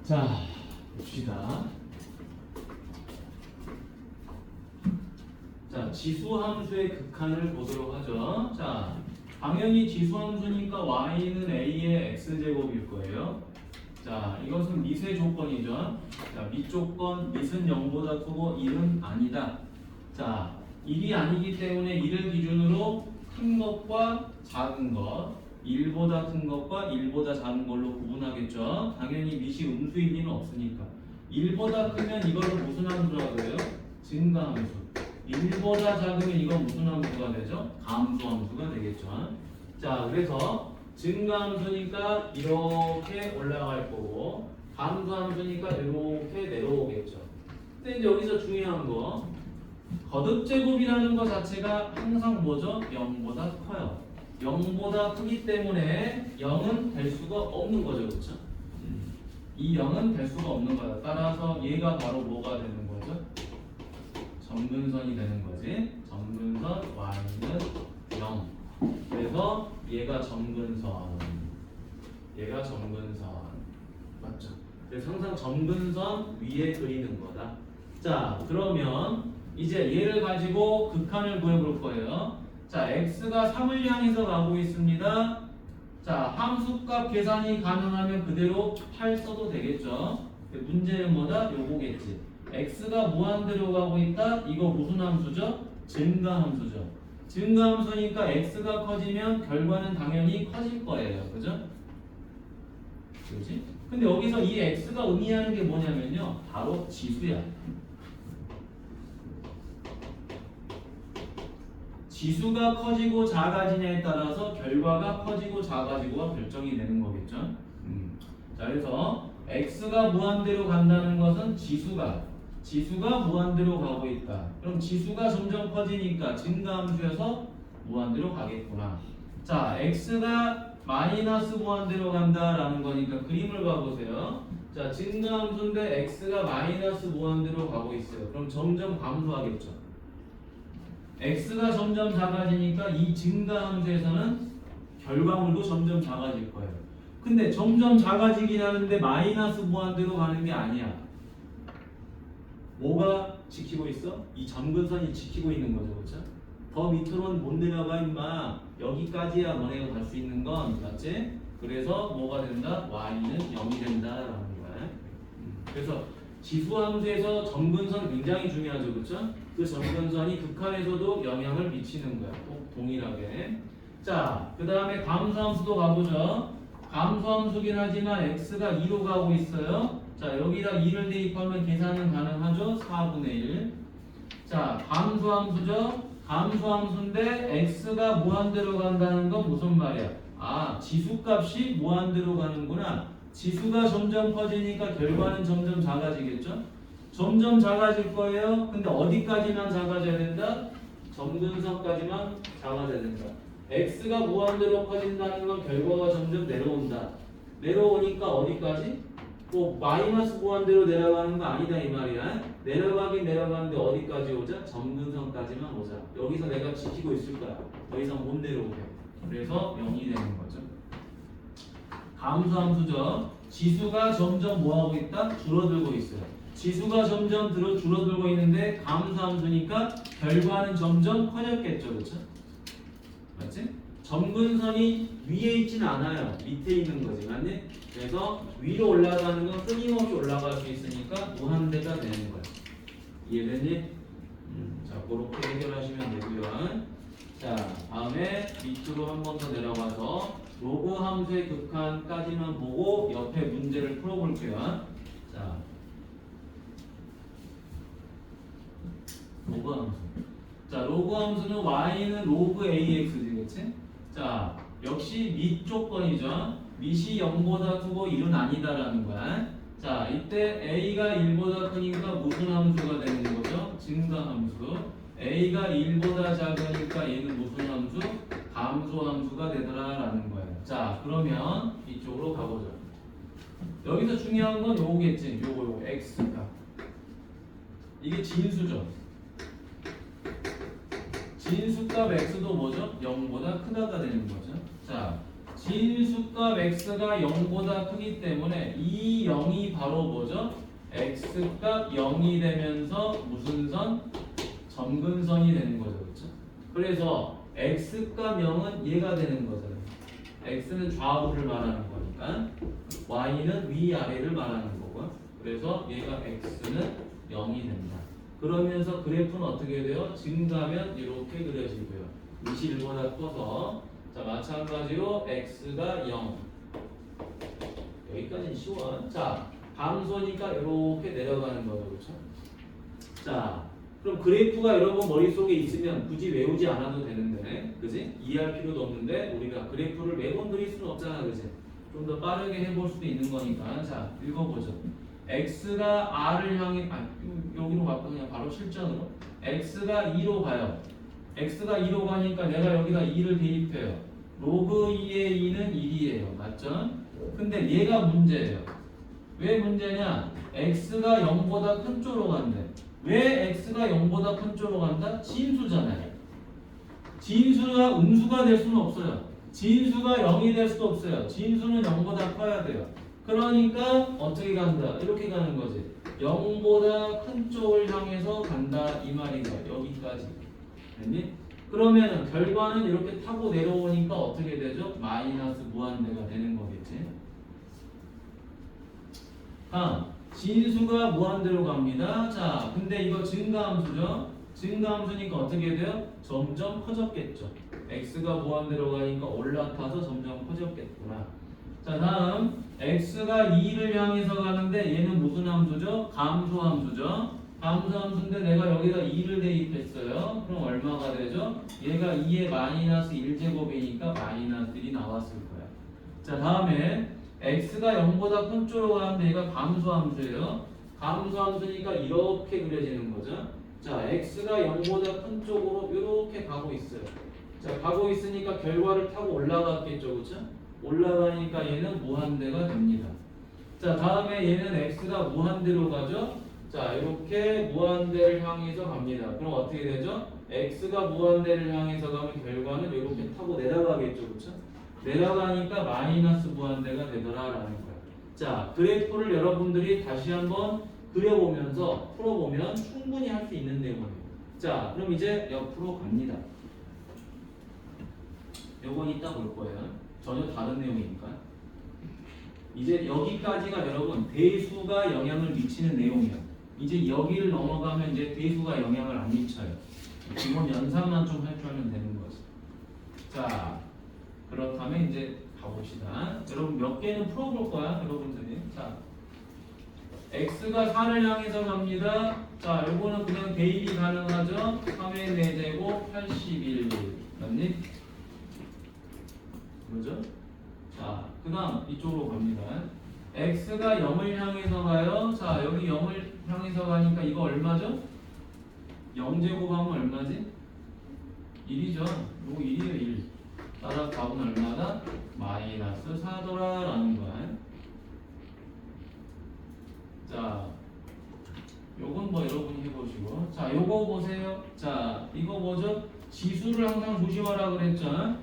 자, 봅시다. 자, 지수함수의 극한을 보도록 하죠. 자, 당연히 지수함수니까 y는 a의 x제곱일 거예요. 자, 이것은 밑의 조건이죠. 자, 밑 조건, 밑은 0보다 크고 1은 아니다. 자, 1이 아니기 때문에 1을 기준으로 큰 것과 작은 것, 1보다 큰 것과 1보다 작은 걸로 구분하겠죠. 당연히 밑이 음수일 리는 없으니까. 1보다 크면 이거를 무슨 함수라고 해요? 증가함수. 1보다 작으면 이건 무슨 함수가 되죠? 감소함수가 되겠죠. 자, 그래서 증가함수니까 이렇게 올라갈 거고 감소함수니까 이렇게 내려오겠죠. 근데 이제 여기서 중요한 거 거듭제곱이라는 것 자체가 항상 뭐죠? 0보다 커요. 0보다 크기 때문에 0은 될 수가 없는 거죠. 그렇죠? 이 0은 될 수가 없는 거다. 따라서 얘가 바로 뭐가 되는 거죠? 점근선이 되는 거지. 점근선 y는 0. 그래서 얘가 점근선. 얘가 점근선. 맞죠? 그래서 항상 점근선 위에 그리는 거다. 자, 그러면 이제 얘를 가지고 극한을 구해볼 거예요. 자, x가 3을 향해서 가고 있습니다. 자, 함수값 계산이 가능하면 그대로 8 써도 되겠죠. 문제는 뭐다? 요거겠지. x가 무한대로 가고 있다. 이거 무슨 함수죠? 증가함수죠. 증가함수니까 x가 커지면 결과는 당연히 커질 거예요. 그죠? 그지? 근데 여기서 이 x가 의미하는 게 뭐냐면요. 바로 지수야. 지수가 커지고 작아지냐에 따라서 결과가 커지고 작아지고가 결정이 되는 거겠죠. 자, 그래서 x가 무한대로 간다는 것은 지수가 무한대로 가고 있다. 그럼 지수가 점점 커지니까 증가함수여서 무한대로 가겠구나. 자, x가 마이너스 무한대로 간다라는 거니까 그림을 봐보세요. 자, 증가함수인데 x가 마이너스 무한대로 가고 있어요. 그럼 점점 감소하겠죠. x가 점점 작아지니까 이 증가함수에서는 결과물도 점점 작아질 거예요. 근데 점점 작아지긴 하는데 마이너스 무한대로 가는 게 아니야. 뭐가 지키고 있어? 이 점근선이 지키고 있는 거죠. 그렇죠? 더 밑으로는 못 내려가 임마. 여기까지야 너네가 갈 수 있는 건 맞지? 그래서 뭐가 된다? y는 0이 된다라는 거야. 그래서 지수함수에서 점근선 굉장히 중요하죠. 그렇죠? 그 점근선이 극한에서도 영향을 미치는 거야. 꼭 동일하게. 자, 그 다음에 감소함수도 가보죠. 감소함수긴 하지만 x가 2로 가고 있어요. 자, 여기다 2를 대입하면 계산은 가능하죠. 4분의 1. 자, 감소함수죠. 감소함수인데 x가 무한대로 간다는 건 무슨 말이야? 아, 지수값이 무한대로 가는구나. 지수가 점점 커지니까 결과는 점점 작아지겠죠? 점점 작아질 거예요. 근데 어디까지만 작아져야 된다? 점근선까지만 작아져야 된다. x가 무한대로 커진다는 건 결과가 점점 내려온다. 내려오니까 어디까지? 뭐 마이너스 무한대로 내려가는 거 아니다 이 말이야. 내려가긴 내려가는데 어디까지 오자? 점근선까지만 오자. 여기서 내가 지키고 있을 거야. 더 이상 못 내려오게. 그래서 0이 되는 거죠. 감소함수죠. 지수가 점점 뭐하고 있다? 줄어들고 있어요. 지수가 점점 줄어들고 있는데 감소함수니까 결과는 점점 커졌겠죠. 그렇죠? 맞지? 점근선이 위에 있지는 않아요. 밑에 있는 거지. 맞니? 그래서 위로 올라가는 건 끊임없이 올라갈 수 있으니까 무한대가 되는 거야. 이해되니? 자, 그렇게 해결하시면 되고요. 자, 다음에 밑으로 한 번 더 내려가서 로그 함수의 극한까지만 보고 옆에 문제를 풀어볼게요. 자, 로그 함수. 자, 로그 함수는 y는 로그 ax지, 그치? 자, 역시 밑 조건이죠. 밑이 0보다 크고 1은 아니다라는 거야. 자, 이때 a가 1보다 크니까 무슨 함수가 되는 거죠? 증가함수. a가 1보다 작으니까 얘는 무슨 함수? 감소함수가 되더라라는 거예요. 자, 그러면 이쪽으로 가보죠. 여기서 중요한 건 요거겠지. 요거 x가. 이게 진수죠. 진수값 x도 뭐죠? 0보다 크다가 되는 거죠. 자, 진수값 x가 0보다 크기 때문에 이 이 0이 바로 뭐죠? x값 0이 되면서 무슨 선? 점근선이 되는 거죠. 그렇죠? 그래서 x값 0은 얘가 되는 거잖아요. x는 좌우를 말하는 거니까 y는 위아래를 말하는 거고요. 그래서 얘가 x는 0이 된다. 그러면서 그래프는 어떻게 돼요? 증가면 이렇게 그려지고요. 21보다 커서 자 마찬가지로 x가 0 여기까지는 쉬워. 자 감소니까 이렇게 내려가는 거죠. 그렇죠? 자 그럼 그래프가 여러분 머릿속에 있으면 굳이 외우지 않아도 되는데 그지? 이해할 필요도 없는데 우리가 그래프를 매번 그릴 수는 없잖아. 그지? 좀 더 빠르게 해볼 수도 있는 거니까 자 읽어보죠. x가 r을 향해 여기로 갈까 그냥 바로 실전으로 x가 2로 가요. x가 2로 가니까 내가 여기다 2를 대입해요. 로그 2의 2는 1이에요. 맞죠? 근데 얘가 문제예요. 왜 문제냐? x가 0보다 큰 쪽으로 간대. 왜 x가 0보다 큰 쪽으로 간다? 진수잖아요. 진수가 음수가 될 수는 없어요. 진수가 0이 될 수도 없어요. 진수는 0보다 커야 돼요. 그러니까 어떻게 간다? 이렇게 가는 거지. 0보다 큰 쪽을 향해서 간다 이 말이다. 여기까지. 됐니? 그러면 결과는 이렇게 타고 내려오니까 어떻게 되죠? 마이너스 무한대가 되는 거겠지. 다음 진수가 무한대로 갑니다. 자, 근데 이거 증가함수죠. 증가함수니까 어떻게 돼요? 점점 커졌겠죠. x가 무한대로 가니까 올라타서 점점 커졌겠구나. 자, 다음 x가 2를 향해서 가는데 얘는 무슨 함수죠? 감소함수죠. 감소함수인데 내가 여기다 2를 대입했어요. 그럼 얼마가 되죠? 얘가 2의 마이너스 1제곱이니까 마이너스 1이 나왔을 거야. 자, 다음에 x가 0보다 큰 쪽으로 가는데 얘가 감소함수예요. 감소함수니까 이렇게 그려지는 거죠. 자, x가 0보다 큰 쪽으로 이렇게 가고 있어요. 자, 가고 있으니까 결과를 타고 올라갔겠죠. 그렇죠? 올라가니까 얘는 무한대가 됩니다. 자, 다음에 얘는 x가 무한대로 가죠. 자, 이렇게 무한대를 향해서 갑니다. 그럼 어떻게 되죠? x가 무한대를 향해서 가면 결과는 이렇게 타고 내려가겠죠. 그렇죠? 내려가니까 마이너스 무한대가 되더라라는 거야. 자, 그래프를 여러분들이 다시 한번 그려보면서 풀어보면 충분히 할 수 있는 내용이에요. 자, 그럼 이제 옆으로 갑니다. 요건 이따 볼 거예요. 전혀 다른 내용이니까. 이제 여기까지가 여러분 대수가 영향을 미치는 내용이에요. 이제 여기를 넘어가면 이제 대수가 영향을 안 미쳐요. 기본 연산만 좀 할 줄 알면 되는 거지. 자, 그렇다면 이제 가봅시다. 여러분 몇 개는 풀어볼 거야, 여러분들이. 자, x가 4를 향해서 갑니다. 자, 요거는 그냥 대입이 가능하죠. 3의 4제곱 81 맞니? 그죠? 자, 그 다음 이쪽으로 갑니다. x가 0을 향해서 가요. 자, 여기 0을 향해서 가니까 이거 얼마죠? 0제곱하면 얼마지? 1이죠. 요거 1이에요. 1. 따라 답은 얼마다? 마이너스 4더라 라는 거야. 자, 요건 뭐 여러분이 해보시고. 자, 요거 보세요. 자, 이거 뭐죠? 지수를 항상 조심하라 그랬죠.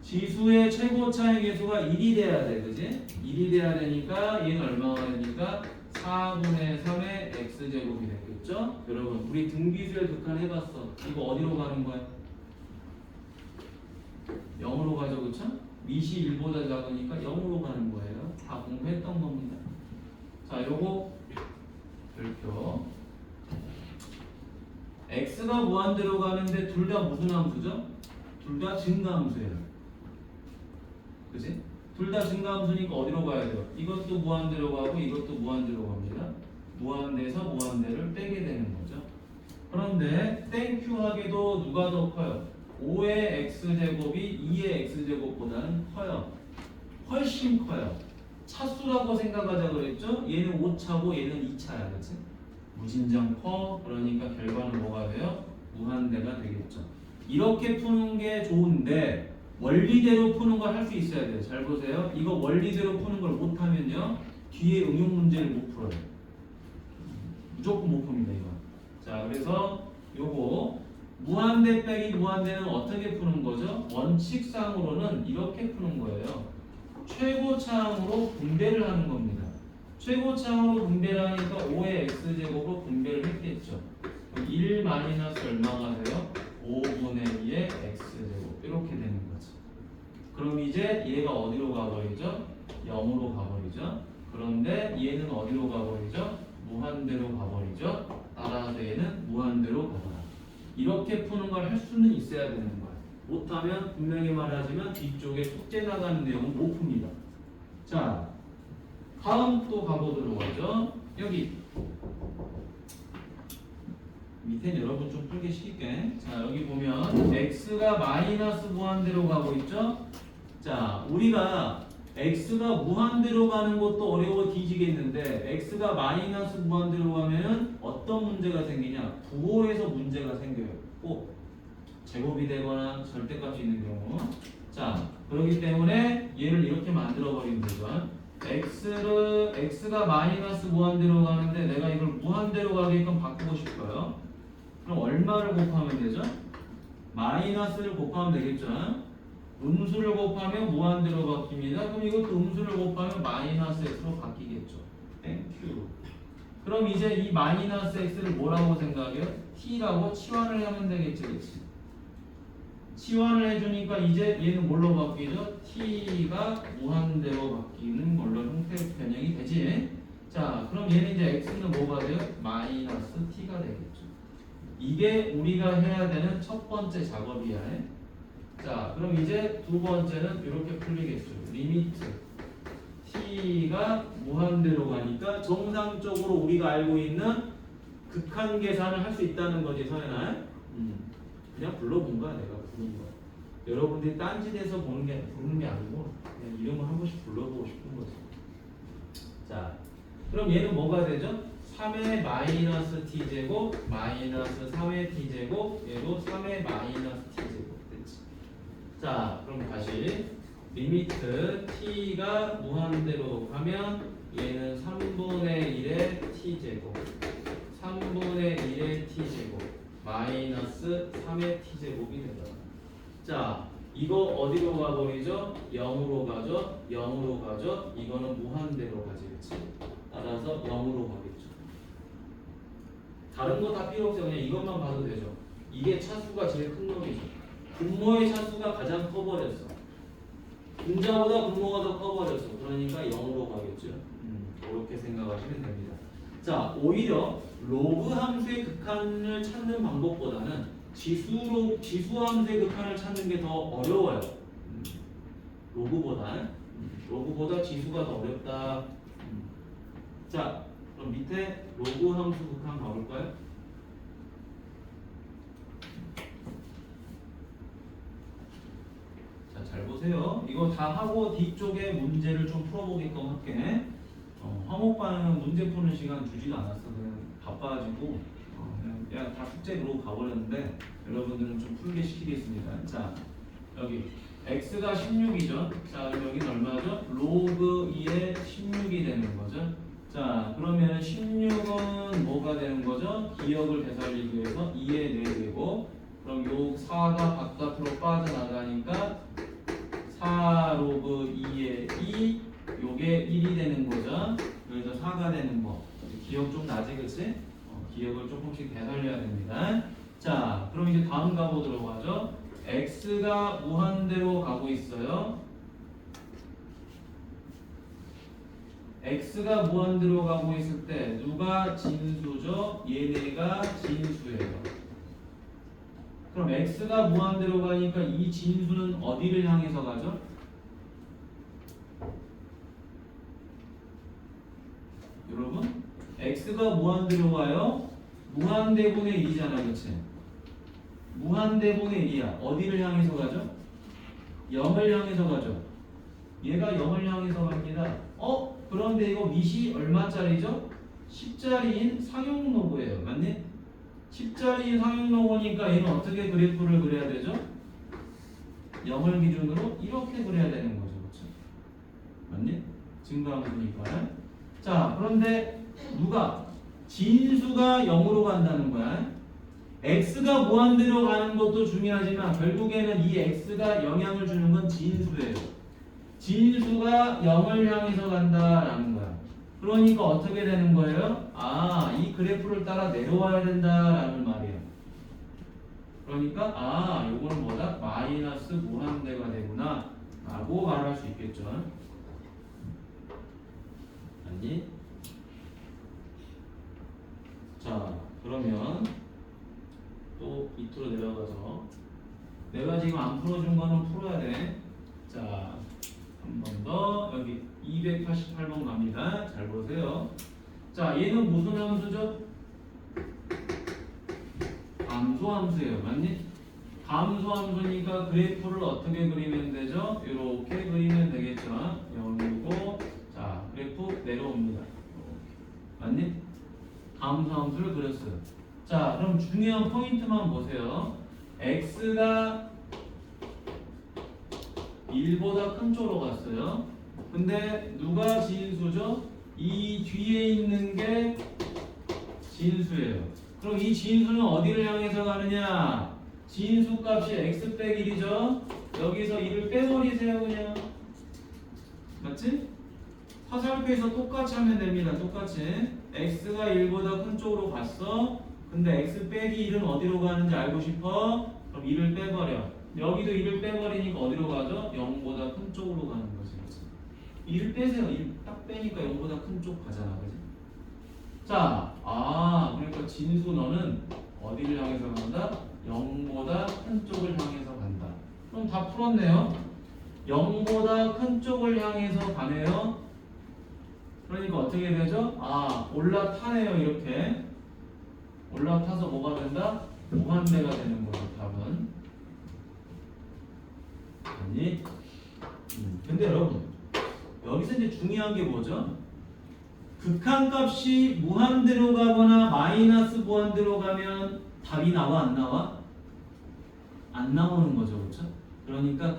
지수의 최고차의 개수가 1이 돼야 돼. 그지? 1이 돼야 되니까 얘는 얼마가 되니까 4분의 3의 x제곱이 되겠죠? 여러분 우리 등비수열 극한 해봤어. 이거 어디로 가는 거야? 0으로 가죠. 그쵸? 밑이 1보다 작으니까 0으로 가는 거예요. 다 공부했던 겁니다. 자, 요거 별표 x가 무한대로 가는데 둘 다 무슨 함수죠? 둘 다 증가함수예요. 그치? 둘 다 증가함수니까 어디로 가야 돼요? 이것도 무한대로 가고 이것도 무한대로 갑니다. 무한대에서 무한대를 빼게 되는 거죠. 그런데 땡큐하게도 누가 더 커요? 5의 x제곱이 2의 x제곱보다는 커요. 훨씬 커요. 차수라고 생각하자 그랬죠? 얘는 5차고 얘는 2차야. 그치? 무진장 커. 그러니까 결과는 뭐가 돼요? 무한대가 되겠죠. 이렇게 푸는 게 좋은데 원리대로 푸는 걸 할 수 있어야 돼요. 잘 보세요. 이거 원리대로 푸는 걸 못하면요 뒤에 응용 문제를 못 풀어요. 무조건 못 풉니다. 이거. 자, 그래서 요거 무한대 빼기 무한대는 어떻게 푸는 거죠? 원칙상으로는 이렇게 푸는 거예요. 최고차항으로 분배를 하는 겁니다. 최고차원으로 분배를 하니까 5의 x제곱으로 분배를 했겠죠. 그럼 1 마이너스 얼마가 돼요? 5분의 2의 x제곱 이렇게 되는 거지. 그럼 이제 얘가 어디로 가버리죠? 0으로 가버리죠. 그런데 얘는 어디로 가버리죠? 무한대로 가버리죠. 따라서 얘는 무한대로 가버려. 이렇게 푸는 걸 할 수는 있어야 되는 거야. 못하면 분명히 말하지만 뒤쪽에 숙제 나가는 내용은 못 풉니다. 자, 다음 또 가보도록 하죠. 여기 밑에 여러분 좀 풀기 쉽게. 자, 여기 보면 x가 마이너스 무한대로 가고 있죠. 자, 우리가 x가 무한대로 가는 것도 어려워 뒤지겠는데 x가 마이너스 무한대로 가면 어떤 문제가 생기냐? 부호에서 문제가 생겨요. 꼭 제곱이 되거나 절대값이 있는 경우. 자, 그렇기 때문에 얘를 이렇게 만들어 버리면 되죠. x가 마이너스 무한대로 가는데 내가 이걸 무한대로 가게끔 바꾸고 싶어요. 그럼 얼마를 곱하면 되죠? 마이너스를 곱하면 되겠죠. 음수를 곱하면 무한대로 바뀝니다. 그럼 이것도 음수를 곱하면 마이너스 x로 바뀌겠죠. 땡큐. 그럼 이제 이 마이너스 x를 뭐라고 생각해요? t라고 치환을 하면 되겠지, 그치? 치환을 해주니까 이제 얘는 뭘로 바뀌죠? t가 무한대로 바뀌는 걸로 형태 변형이 되지. 자, 그럼 얘는 이제 x는 뭐가 돼요? 마이너스 t가 되겠죠. 이게 우리가 해야 되는 첫 번째 작업이야. 자, 그럼 이제 두 번째는 이렇게 풀리겠죠. 리미트 t가 무한대로 가니까 정상적으로 우리가 알고 있는 극한 계산을 할 수 있다는 거지, 서연아. 그냥 불러본 거야, 내가 부른 거야. 여러분들이 딴짓해서 부르는 게 아니고 그냥 이름을 한 번씩 불러보고 싶은 거지. 자, 그럼 얘는 뭐가 되죠? 3의 마이너스 t제곱 마이너스 3의 t제곱 얘도 3의 마이너스 t제곱 됐지. 자, 그럼 다시 리미트 t가 무한대로 가면 얘는 3분의 1의 t제곱 3분의 1의 t제곱 마이너스 3의 t제곱이 된다. 자, 이거 어디로 가버리죠? 0으로 가죠? 0으로 가죠? 이거는 무한대로 가지, 그치? 따라서 0으로 가겠죠. 다른 거 다 필요 없어요. 그냥 이것만 봐도 되죠. 이게 차수가 제일 큰 놈이죠. 분모의 차수가 가장 커버렸어. 분자보다 분모가 더 커버렸어. 그러니까 0으로 가겠죠. 이렇게 생각하시면 됩니다. 자, 오히려 로그 함수의 극한을 찾는 방법보다는 지수 함수의 극한을 찾는 게 더 어려워요. 로그보다 지수가 더 어렵다. 자, 그럼 밑에 로그 함수 극한 가볼까요? 자, 잘 보세요. 이거 다 하고 뒤쪽에 문제를 좀 풀어보게끔 할게. 화목반은 문제 푸는 시간 주지도 않았어. 그냥 바빠가지고 그냥 다 숙제로 가버렸는데 여러분들은 좀 풀게 시키겠습니다. 자, 여기 x가 16이죠. 자, 그럼 여기는 얼마죠? 로그 2의 16이 되는 거죠. 자, 그러면 16은 뭐가 되는 거죠? 기억을 되살리기 위해서 2의 4되고 그럼 요 4가 바깥으로 빠져나가니까 4 로그 2의 2 요게 1이 되는 거죠. 그래서 4가 되는 거. 기억 좀 나지, 그치? 기억을 조금씩 되살려야 됩니다. 자, 그럼 이제 다음 가보도록 하죠. x가 무한대로 가고 있어요. x가 무한대로 가고 있을 때 누가 진수죠? 얘네가 진수예요. 그럼 x가 무한대로 가니까 이 진수는 어디를 향해서 가죠? 여러분, x가 무한대로 가요. 무한대분의 1이잖아, 그치? 무한대분의 1이야. 어디를 향해서 가죠? 0을 향해서 가죠. 얘가 0을 향해서 갑니다. 그런데 이거 밑이 얼마짜리죠? 10짜리인 상용로그예요. 맞니? 10짜리인 상용로그니까 얘는 어떻게 그래프를 그려야 되죠? 0을 기준으로 이렇게 그려야 되는 거죠. 그렇죠? 맞니? 증가함수니까. 자, 그런데 누가? 진수가 0으로 간다는 거야. x가 무한대로 가는 것도 중요하지만 결국에는 이 x가 영향을 주는 건 진수예요. 진수가 0을 향해서 간다라는 거야. 그러니까 어떻게 되는 거예요? 아, 이 그래프를 따라 내려와야 된다라는 말이에요. 그러니까 요거는 뭐다? 마이너스 무한대가 되구나 라고 말할 수 있겠죠. 아니? 자, 그러면 또 밑으로 내려가서 내가 지금 안 풀어준 거는 풀어야 돼. 자, 한 번 더 여기 288번 갑니다. 잘 보세요. 자, 얘는 무슨 함수죠? 감소함수예요. 맞니? 감소함수니까 그래프를 어떻게 그리면 되죠? 이렇게 그리면 되겠죠. 0이고 자, 그래프 내려옵니다. 맞니? 감소함수를 그렸어요. 자, 그럼 중요한 포인트만 보세요. x가 1보다 큰 쪽으로 갔어요. 근데 누가 진수죠? 이 뒤에 있는 게 진수예요. 그럼 이 진수는 어디를 향해서 가느냐? 진수 값이 x 빼기 1이죠? 여기서 1을 빼버리세요 그냥. 맞지? 화살표에서 똑같이 하면 됩니다. 똑같이. x가 1보다 큰 쪽으로 갔어. 근데 x 빼기 1은 어디로 가는지 알고 싶어? 그럼 1을 빼버려. 여기도 1을 빼버리니까 어디로 가죠? 0보다 큰 쪽으로 가는 거지. 1을 빼세요. 1 딱 빼니까 0보다 큰 쪽 가잖아. 그지? 자, 그러니까 진수 너는 어디를 향해서 간다? 0보다 큰 쪽을 향해서 간다. 그럼 다 풀었네요. 0보다 큰 쪽을 향해서 가네요. 그러니까 어떻게 되죠? 올라타네요. 이렇게 올라타서 뭐가 된다? 무한대가 되는 거죠. 답은. 아니? 근데 여러분 여기서 이제 중요한 게 뭐죠? 극한값이 무한대로 가거나 마이너스 무한대로 가면 답이 나와 안 나와? 안 나오는 거죠. 그렇죠? 그러니까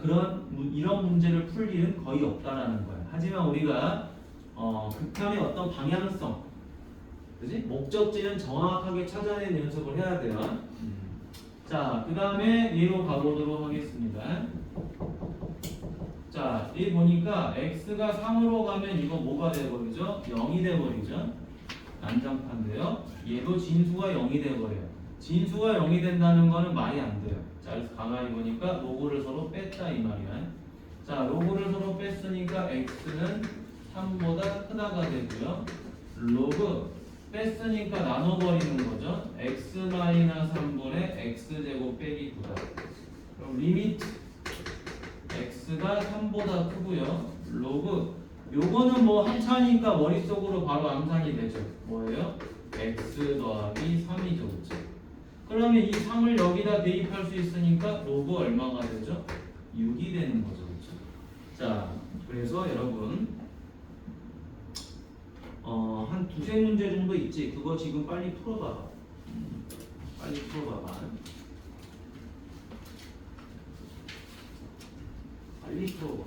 이런 문제를 풀 일은 거의 없다라는 거예요. 하지만 우리가 극한의 어떤 방향성, 그지? 목적지는 정확하게 찾아내는 연습을 해야 돼요. 자, 그 다음에 얘로 가보도록 하겠습니다. 자, 이 보니까 x가 3으로 가면 이거 뭐가 돼버리죠? 0이 돼버리죠. 난장판인데요. 얘도 진수가 0이 돼버려요. 진수가 0이 된다는 거는 말이 안 돼요. 자, 그래서 가만히 보니까 로그를 서로 뺐다 이 말이야. 자, 로그를 서로 뺐으니까 x는 3보다 크다가 되고요. 로그 뺐으니까 나눠버리는 거죠. x-3분의 x제곱 빼기 9다. 그럼 리미트 x가 3보다 크고요. 로그 요거는 뭐 함차니까 머릿속으로 바로 암산이 되죠. 뭐예요? x 더하기 3이죠. 그렇죠? 그러면 이 3을 여기다 대입할 수 있으니까 로그 얼마가 되죠? 6이 되는 거죠. 그렇죠? 자, 그래서 여러분 한 두세 문제 정도 있지. 그거 지금 빨리 풀어봐봐. 빨리 풀어봐봐. 빨리 풀어봐.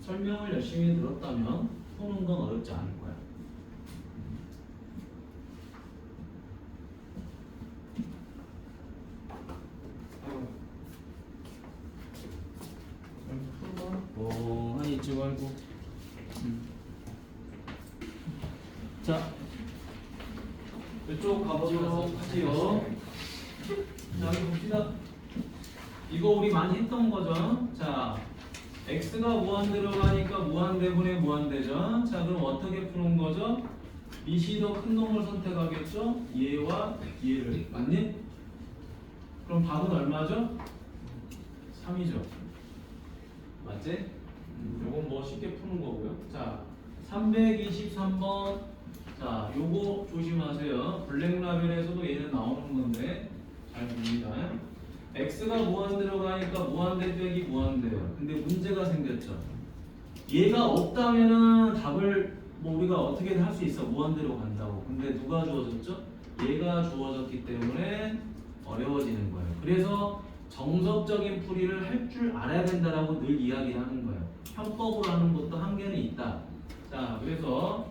설명을 열심히 들었다면 푸는 건 어렵지 않을 거야. 멍하니 있지 말고. 자, 이쪽 가보도록 하지요. 자, 여기 봅시다. 이거 우리 많이 했던 거죠. 자, x가 무한대로 가니까 무한대분의 무한대죠. 자, 그럼 어떻게 푸는 거죠? 밑이 더 큰 놈을 선택하겠죠? 얘와 얘를. 맞니? 그럼 답은 얼마죠? 3이죠. 맞지? 요건 뭐 쉽게 푸는 거고요. 자, 323번. 자, 요거 조심하세요. 블랙라벨에서도 얘는 나오는 건데 잘 봅니다. x가 무한대로 가니까 무한대 빼기 무한대예요. 근데 문제가 생겼죠. 얘가 없다면은 답을 뭐 우리가 어떻게든 할 수 있어. 무한대로 간다고. 근데 누가 주어졌죠? 얘가 주어졌기 때문에 어려워지는 거예요. 그래서 정석적인 풀이를 할 줄 알아야 된다라고 늘 이야기를 하는 거예요. 편법으로 하는 것도 한계는 있다. 자, 그래서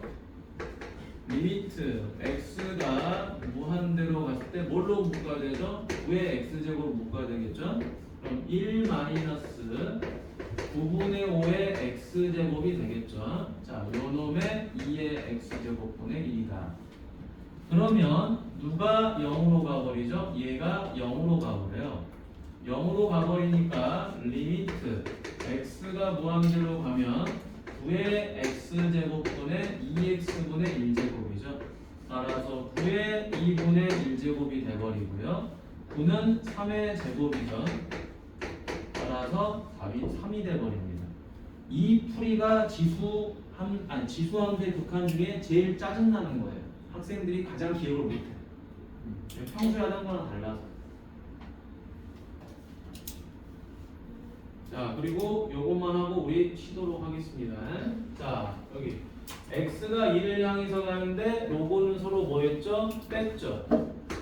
리미트 x가 무한대로 갔을 때 뭘로 묶어야 되죠? 왜 x제곱 묶어야 되겠죠? 그럼 1 마이너스 9분의 5의 x제곱이 되겠죠? 자, 요 놈의 2의 x제곱분의 1이다. 그러면 누가 0으로 가버리죠? 얘가 0으로 가버려요. 0으로 가버리니까 리미트 x가 무한대로 가면 9의 x제곱분의 2x분의 1제곱이죠. 따라서 9의 2분의 1제곱이 돼버리고요. 9는 3의 제곱이죠. 따라서 답이 3이 돼버립니다. 이 풀이가 지수함수의 극한 중에 제일 짜증나는 거예요. 학생들이 가장 기억을 못해. 평소에 하던 거랑 달라서. 자, 그리고 요것만 하고 우리 쉬도록 하겠습니다. 자, 여기 x가 1을 향해서 가는데 로그는 서로 뭐였죠? 뺐죠.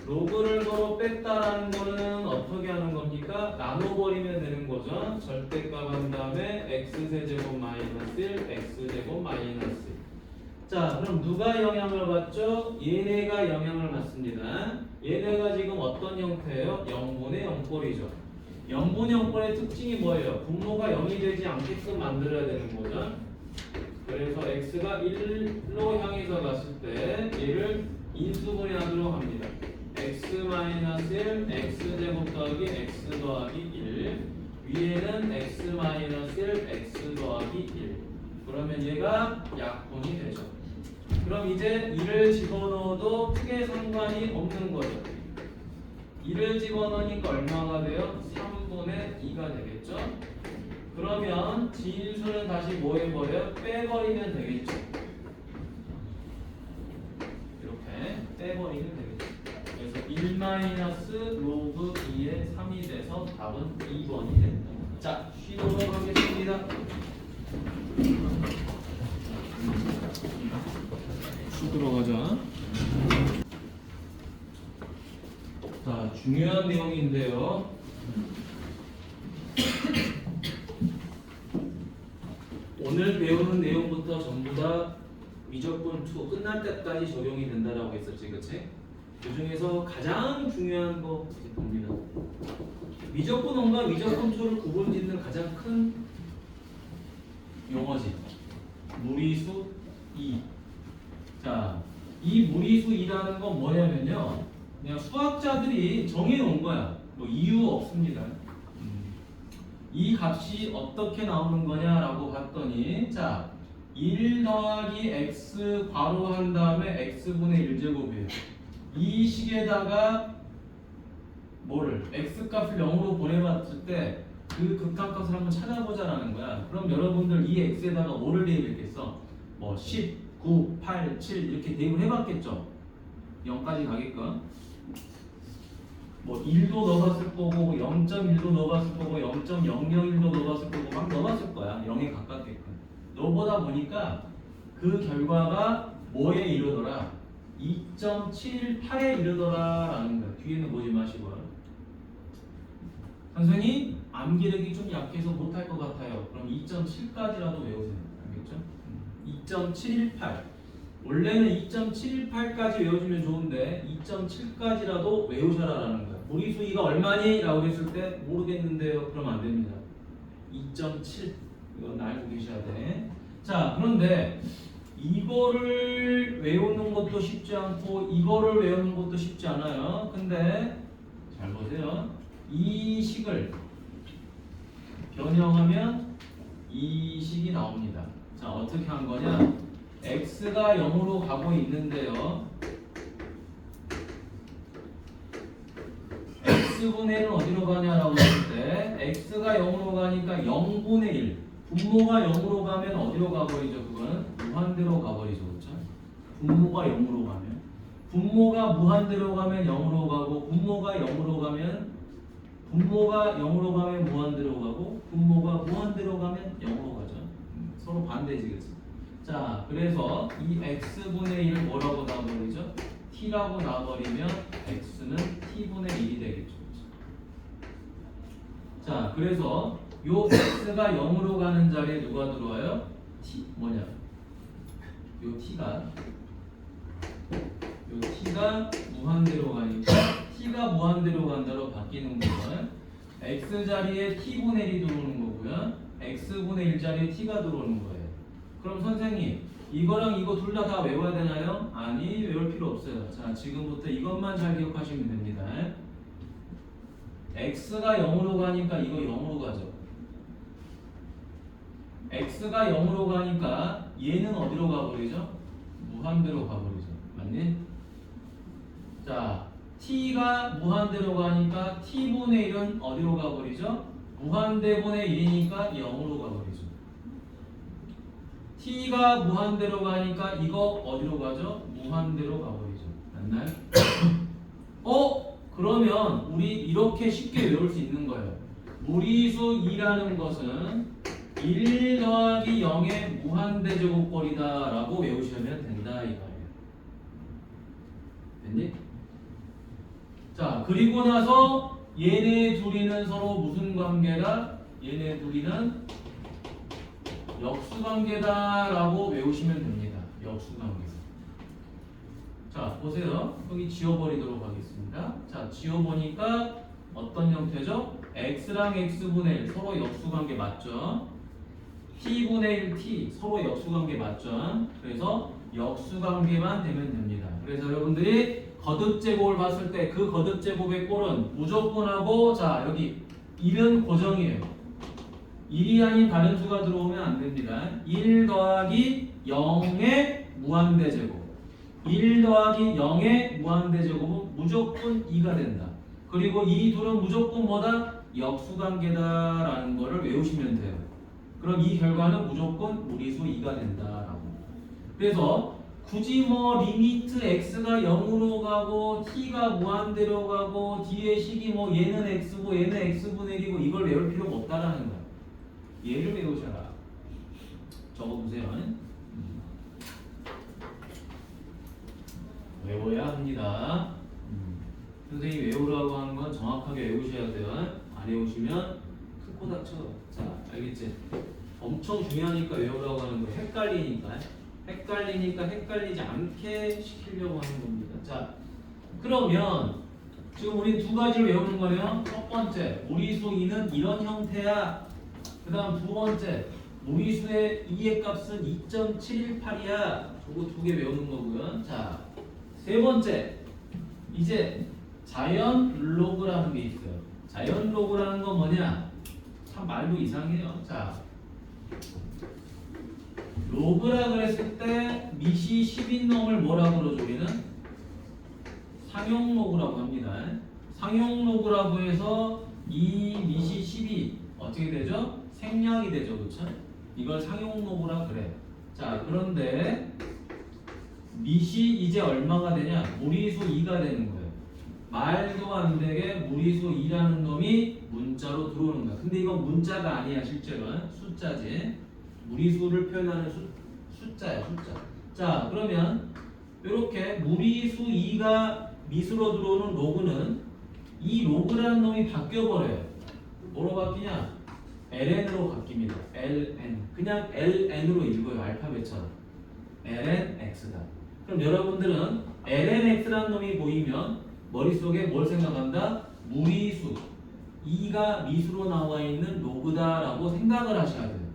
로그를 서로 뺐다라는 거는 어떻게 하는 겁니까? 나눠버리면 되는 거죠. 절대값 한 다음에 x세제곱 마이너스 1, x제곱 마이너스 1. 자, 그럼 누가 영향을 받죠? 얘네가 영향을 받습니다. 얘네가 지금 어떤 형태예요? 0분의 0꼴이죠. 0분의 0꼴의 특징이 뭐예요? 분모가 0이 되지 않게끔 만들어야 되는 거죠. 그래서 x가 1로 향해서 갔을 때 얘를 인수분해하도록 합니다. x-1 x제곱 더하기 x 더하기 1 위에는 x-1 x 더하기 1 그러면 얘가 약분이 되죠. 그럼 이제 1을 집어넣어도 크게 상관이 없는 거죠. 1을 집어넣으니까 얼마가 돼요? 3분의 2가 되겠죠. 그러면 진수는 다시 뭐 해버려요? 빼버리면 되겠죠. 이렇게 빼버리면 되겠죠. 그래서 1 마이너스 로그 2의 3이 돼서 답은 2번이 된다. 자, 쉬도록 하겠습니다. 쉬도록 하자. 자, 중요한 내용인데요. 오늘 배우는 내용부터 전부 다 미적분 2 끝날 때까지 적용이 된다라고 했었지, 그치? 그 중에서 가장 중요한 거 이제 봅니다. 미적분 1과 미적분 2를 구분짓는 가장 큰 용어지. 무리수 2. 자, 이 무리수 2라는 건 뭐냐면요. 그냥 수학자들이 정해놓은 거야. 뭐 이유 없습니다. 이 값이 어떻게 나오는 거냐라고 봤더니, 자, 1 더하기 x 괄호 한 다음에 x분의 1제곱이에요. 이 식에다가 뭐를 x 값을 0으로 보내봤을 때 그 극한값을 한번 찾아보자라는 거야. 그럼 여러분들 이 x에다가 뭐를 대입했겠어? 뭐 10, 9, 8, 7 이렇게 대입을 해봤겠죠? 0까지 가게끔. 뭐 1도 넣어봤을 거고 0.1도 넣어봤을 거고 0.001도 넣어봤을 거고 막 넣어봤을 거야. 0에 가깝게끔. 넣어보다 보니까 그 결과가 뭐에 이르더라? 2.78에 이르더라 라는 거야. 뒤에는 보지 마시고요. 선생님 암기력이 좀 약해서 못할 것 같아요. 그럼 2.7까지라도 외우세요. 알겠죠? 2.718 원래는 2.718까지 외워주면 좋은데 2.7까지라도 외우셔라라는 거야. 무리수 2가 얼마니? 라고 했을 때 모르겠는데요. 그러면 안 됩니다. 2.7 이건 알고 계셔야 돼. 자, 그런데 이거를 외우는 것도 쉽지 않고 이거를 외우는 것도 쉽지 않아요. 근데 잘 보세요. 이 식을 변형하면 이 식이 나옵니다. 자, 어떻게 한 거냐? x가 0으로 가고 있는데요. x분의 1은 어디로 가냐라고 했을 때 x가 0으로 가니까 0분의 1 분모가 0으로 가면 어디로 가버리죠? 그거는 무한대로 가버리죠. 그렇죠? 분모가 0으로 가면 분모가 무한대로 가면 0으로 가고 분모가 0으로 가면 무한대로 가고 분모가 무한대로 가면 0으로 가죠. 서로 반대지. 그치? 자, 그래서 이 x분의 1을 뭐라고 놔버리죠? t라고 놔버리면 x는 t분의 1이 되겠죠. 자, 그래서 요 x가 0으로 가는 자리에 누가 들어와요? t 뭐냐? 요 t가 무한대로 가니까 t가 무한대로 간다로 바뀌는 거고요. x 자리에 t분의 1이 들어오는 거고요. x분의 1 자리에 t가 들어오는 거예요. 그럼 선생님 이거랑 이거 둘 다 외워야 되나요? 아니, 외울 필요 없어요. 자, 지금부터 이것만 잘 기억하시면 됩니다. x가 0으로 가니까 이거 0으로 가죠. x가 0으로 가니까 얘는 어디로 가버리죠? 무한대로 가버리죠. 맞니? 자, t가 무한대로 가니까 t분의 1은 어디로 가버리죠? 무한대분의 1이니까 0으로 가버리죠. t가 무한대로 가니까 이거 어디로 가죠? 무한대로 가버리죠. 맞나요? 그러면 우리 이렇게 쉽게 외울 수 있는 거예요. 무리수 2라는 것은 1 더하기 0의 무한대제곱꼴이다 라고 외우시면 된다 이 말이에요. 됐니? 자, 그리고 나서 얘네 둘이는 서로 무슨 관계다? 얘네 둘이는 역수관계다 라고 외우시면 됩니다. 역수관계. 자, 보세요. 여기 지워버리도록 하겠습니다. 자, 지워보니까 어떤 형태죠? x랑 x분의 1 서로 역수관계 맞죠? t분의 1 t 서로 역수관계 맞죠? 그래서 역수관계만 되면 됩니다. 그래서 여러분들이 거듭제곱을 봤을 때 그 거듭제곱의 꼴은 무조건 하고, 자, 여기 1은 고정이에요. 1이 아닌 다른 수가 들어오면 안 됩니다. 1 더하기 0의 무한대제곱. 1 더하기 0의 무한대제곱은 무조건 2가 된다. 그리고 이 둘은 무조건 뭐다? 역수관계다라는 거를 외우시면 돼요. 그럼 이 결과는 무조건 무리수 2가 된다라고. 그래서 굳이 뭐 리미트 x가 0으로 가고 t가 무한대로 가고 뒤에 식이 뭐 얘는 x고 얘는 x분의 1이고 이걸 외울 필요가 없다라는 거야. 얘를 외우셔라. 적어보세요. 외워야 합니다. 선생님이 외우라고 하는 건 정확하게 외우셔야 돼요. 안 외우시면 큰 코 다쳐. 자, 알겠지? 엄청 중요하니까 외우라고 하는 거. 헷갈리니까 헷갈리지 않게 시키려고 하는 겁니다. 자, 그러면 지금 우리 두 가지를 외우는 거네요. 첫 번째, 무리수 2는 이런 형태야. 그 다음 두 번째, 무리수의 2의 값은 2.718이야. 저거 두 개 외우는 거고요. 자, 세 번째, 이제 자연 로그라는 게 있어요. 자연 로그라는 건 뭐냐? 참 말도 이상해요. 자, 로그라 그랬을 때 미시 10인 놈을 뭐라 그러죠? 우리는 상용 로그라고 합니다. 상용 로그라고 해서 이 미시 10이 어떻게 되죠? 생략이 되죠. 그렇죠? 이걸 상용 로그라 그래. 자, 그런데 미시 이제 얼마가 되냐? 무리수 2가 되는 거예요. 말도 안 되게 무리수 2라는 놈이 문자로 들어오는 거야. 근데 이건 문자가 아니야. 실제로는 숫자지. 무리수를 표현하는 숫자야. 숫자. 자, 그러면 이렇게 무리수 2가 미수로 들어오는 로그는 이 로그라는 놈이 바뀌어버려요. 뭐로 바뀌냐? ln으로 바뀝니다. ln. 그냥 ln으로 읽어요. 알파벳처럼. ln x다. 그럼 여러분들은 lnx라는 놈이 보이면 머릿속에 뭘 생각한다? 무리수 2가 미수로 나와 있는 로그다라고 생각을 하셔야 돼요.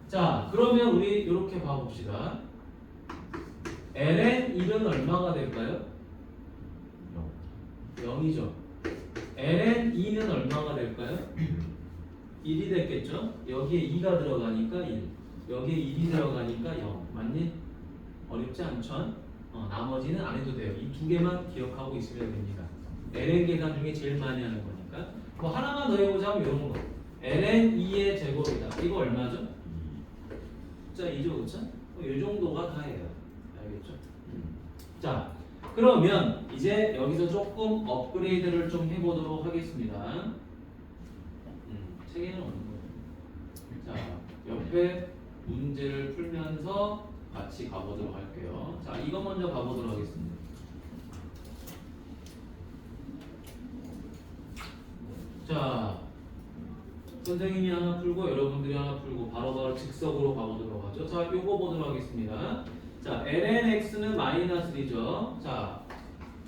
자, 그러면 우리 이렇게 봐봅시다. ln 1은 얼마가 될까요? 0이죠. ln 2는 얼마가 될까요? 1이 됐겠죠? 여기에 2가 들어가니까 1, 여기에 1이 들어가니까 0. 맞니? 어렵지 않죠? 나머지는 안 해도 돼요. 이 두 개만 기억하고 있으면 됩니다. ln 계산 중에 제일 많이 하는 거니까. 뭐 하나만 더 해보자면 이런 거. ln 2의 제곱이다. 이거 얼마죠? 숫자 2죠, 그렇죠? 이 정도가 다예요. 알겠죠? 자, 그러면 이제 여기서 조금 업그레이드를 좀 해보도록 하겠습니다. 책에는 없는 거예요. 자, 옆에 문제를 풀면서 같이 가보도록 할게요. 자, 이거 먼저 가보도록 하겠습니다. 자, 선생님이 하나 풀고 여러분들이 하나 풀고 바로바로 즉석으로 가보도록 하죠. 자, 요거 보도록 하겠습니다. 자, lnx는 마이너스 1이죠. 자,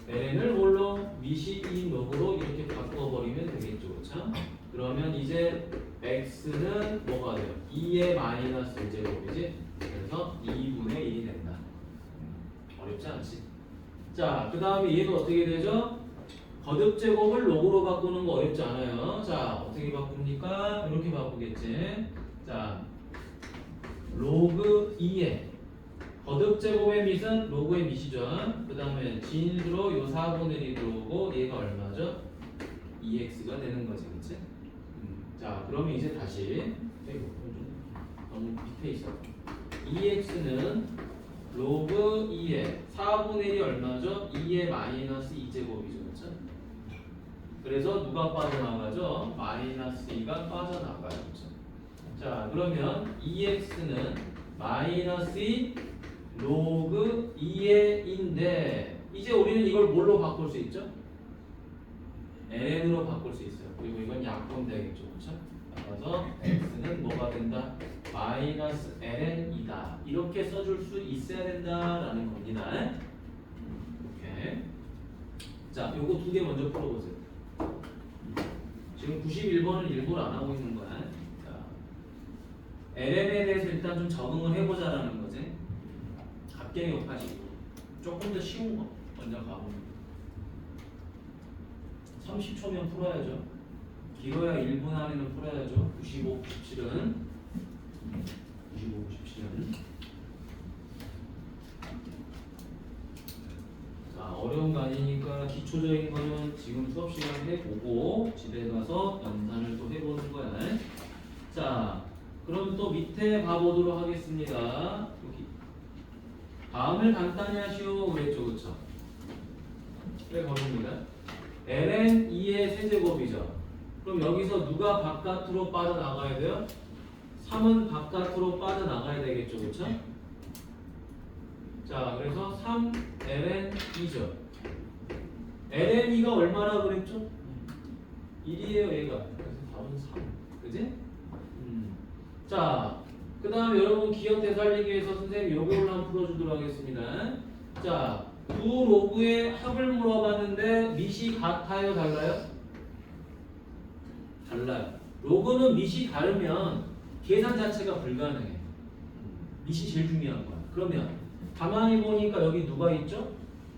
ln을 뭘로? 미시인 놈으로 이렇게 바꿔버리면 되겠죠. 그렇죠? 그러면 이제 x는 뭐가 돼요? 2의 마이너스 1제곱이지? 그래서 2분의 1이 된다. 어렵지 않지? 자, 그 다음에 얘도 어떻게 되죠? 거듭제곱을 로그로 바꾸는 거 어렵지 않아요. 자, 어떻게 바꿉니까? 이렇게 바꾸겠지. 자, 로그 2에 거듭제곱의 밑은 로그의 밑이죠. 그 다음에 진수로 요 4분의 1이 들어오고 얘가 얼마죠? 2x가 되는 거지, 그치? 자, 그러면 이제 다시 너무 밑에 있어. 2x는 로그 2에 4분의 1이 얼마죠? 2의 마이너스 2제곱이죠, 그쵸? 그래서 누가 빠져나가죠? 마이너스 2가 빠져나가요, 그쵸? 자, 그러면 2x는 마이너스 2 로그 2의 인데 이제 우리는 이걸 뭘로 바꿀 수 있죠? ln으로 바꿀 수 있어요. 그리고 이건 약분 되겠죠, 그렇죠? 따라서 x는 뭐가 된다? 마이너스 ln이다. 이렇게 써줄 수 있어야 된다라는 겁니다. 이렇게. 자, 요거 두 개 먼저 풀어보세요. 지금 91번은 일부러 안 하고 있는 거야. 자, ln에 대해서 일단 좀 적응을 해보자라는 거지. 갑자기 욕하시고 조금 더 쉬운 거 먼저 가보면 30초면 풀어야죠. 길어야 1분 안에는 풀어야죠. 95, 97은 95, 97은 자, 어려운 거 아니니까 기초적인 거는 지금 수업 시간에 해보고 집에 가서 연산을 또 해보는 거야. 자, 그럼 또 밑에 봐보도록 하겠습니다. 여기 다음을 간단히 하시오 그랬죠, 그쵸? 그래 겁니다. ln 2의 세제곱이죠. 그럼 여기서 누가 바깥으로 빠져나가야 돼요? 3은 바깥으로 빠져나가야 되겠죠, 그쵸? 자, 그래서 3 ln 2죠. ln 2가 얼마나 그랬죠? 1이에요, 얘가. 그래서 답은 3. 그지? 자, 그 다음에 여러분 기억 되살리기 위해서 선생님이 요거를 한번 풀어주도록 하겠습니다. 자, 두 로그의 합을 물어봤는데 밑이 같아요, 달라요? 달라요. 로그는 밑이 다르면 계산 자체가 불가능해. 밑이 제일 중요한 거야. 그러면 가만히 보니까 여기 누가 있죠?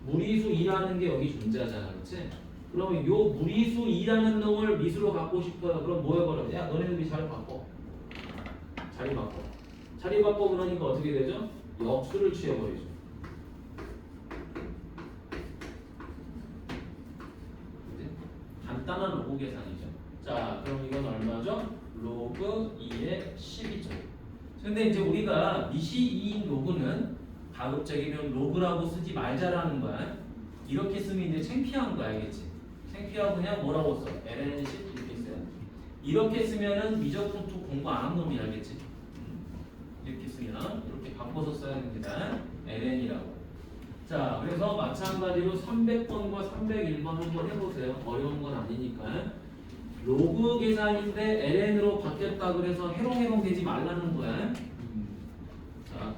무리수 2라는 게 여기 존재하잖아, 그렇지? 그러면 요 무리수 2라는 놈을 밑으로 갖고 싶어요. 그럼 뭐 해버려? 야, 너네들이 자리 바꿔. 자리 바꿔. 자리 바꿔 그러니까 어떻게 되죠? 역수를 취해버리죠. 간단한 로그 계산이죠. 자, 그럼 이건 얼마죠? 로그 2의 10이죠. 근데 이제 우리가 밑이 2인 로그는 가급적이면 로그라고 쓰지 말자라는 거야. 이렇게 쓰면 이제 창피한 거야, 알겠지? 창피하고 그냥 뭐라고 써? ln 10 이렇게 써요. 이렇게 쓰면은 미적분투 공부 안 한 놈이 알겠지? 이렇게 쓰면 이렇게 바꿔서 써야 됩니다. ln이라고. 자, 그래서 마찬가지로 300번과 301번 한번 해보세요. 어려운 건 아니니까. 로그 계산인데 ln으로 바뀌었다 그래서 해롱해롱 되지 말라는 거야. 자,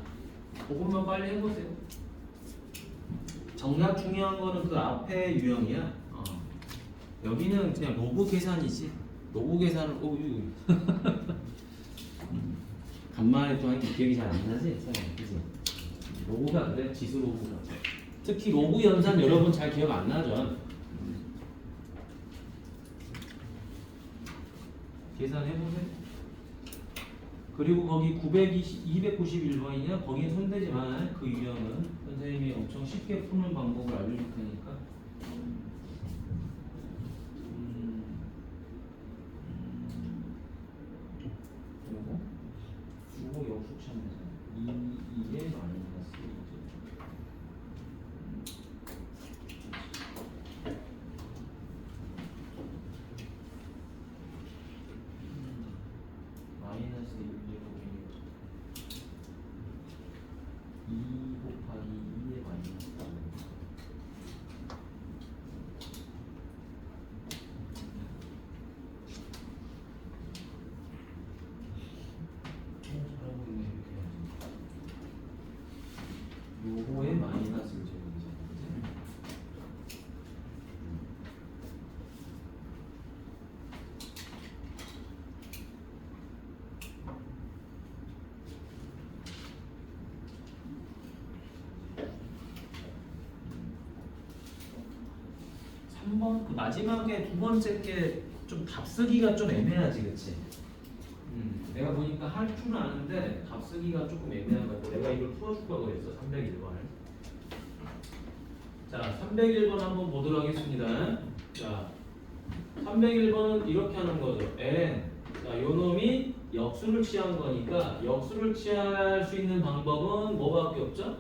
그것만 빨리 해보세요. 정답 중요한 거는 그 앞에 유형이야. 여기는 그냥 로그 계산이지. 로그 계산을 오유. 간만에 또 하니까 기억이 잘 안 나지? 그치? 로그가 그래, 지수 로그가. 특히 로그 연산 여러분 잘 기억 안 나죠? 계산해보세요. 그리고 거기 291번이냐? 거긴 손대지만 그 유형은 선생님이 엄청 쉽게 푸는 방법을 알려줄 테니까. 그리고 요거 역수치하면 되잖아. 2의 마이너스 2죠. 마이너스 1제곱이니까 요거의 마이너스 1제곱이죠. 3번 그 마지막에 두 번째 게 좀 답쓰기가 좀 애매하지, 그치? 내가 보니까 할 줄 아는데 답쓰기가 조금 애매한 것 같아. 내가 이걸 풀어줄 걸 그랬어, 301번을. 자, 301번 한번 보도록 하겠습니다. 자, 301번은 이렇게 하는 거죠. n. 자, 요 놈이 역수를 취한 거니까 역수를 취할 수 있는 방법은 뭐밖에 없죠?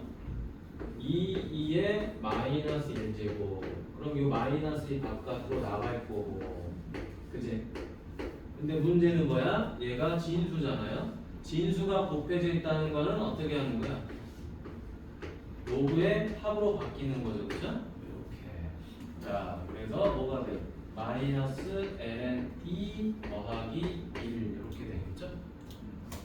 2의 마이너스 1제곱. 그럼 이 마이너스 이 바깥으로 나갈 거고. 그지? 근데 문제는 뭐야? 얘가 진수잖아요. 진수가 곱해져 있다는 거는 어떻게 하는 거야? 로그의 합으로 바뀌는 거죠. 그죠? 이렇게. 자, 그래서 뭐가 돼요? 마이너스 ln e 더하기 1 이렇게 되겠죠?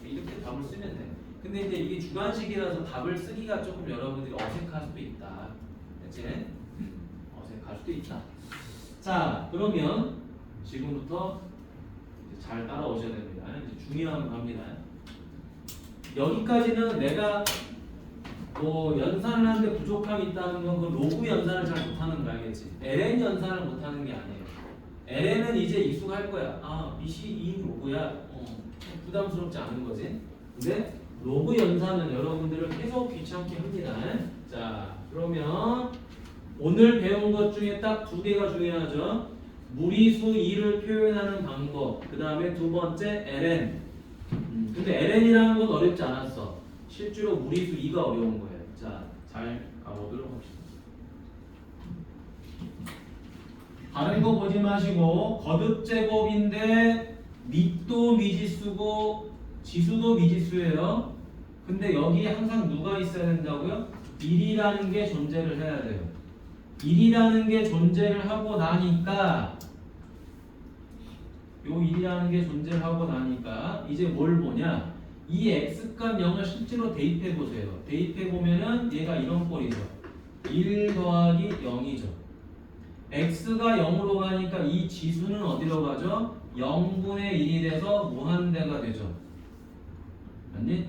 이렇게 답을 쓰면 돼. 근데 이제 이게 주관식이라서 답을 쓰기가 조금 여러분들이 어색할 수도 있다. 그치? 어색할 수도 있다. 자, 그러면 지금부터 이제 잘 따라오셔야 됩니다. 이제 중요한 겁니다. 여기까지는 내가 뭐 연산을 하는데 부족함이 있다는 건 그 로그 연산을 잘 못하는 거 알겠지? ln 연산을 못하는 게 아니에요. ln은 이제 익숙할 거야. 아, 이시 2 로그야. 부담스럽지 않은 거지. 근데 로그 연산은 여러분들을 계속 귀찮게 합니다. 자, 그러면 오늘 배운 것 중에 딱 두 개가 중요하죠. 무리수 2를 표현하는 방법. 그 다음에 두 번째 ln. 근데 ln이라는 건 어렵지 않았어. 실제로 무리수 2가 어려운 거예요. 자, 잘 가보도록 합시다. 다른 거 보지 마시고 거듭 제곱인데 밑도 미지수고 지수도 미지수예요. 근데 여기에 항상 누가 있어야 된다고요? 1이라는 게 존재를 해야 돼요. 1이라는 게 존재를 하고 나니까 요 1이라는 게 존재를 하고 나니까 이제 뭘 보냐? 이 x값 0을 실제로 대입해 보세요. 대입해 보면은 얘가 이런 꼴이죠. 1 더하기 0이죠. x가 0으로 가니까 이 지수는 어디로 가죠? 0분의 1이 돼서 무한대가 되죠. 맞니?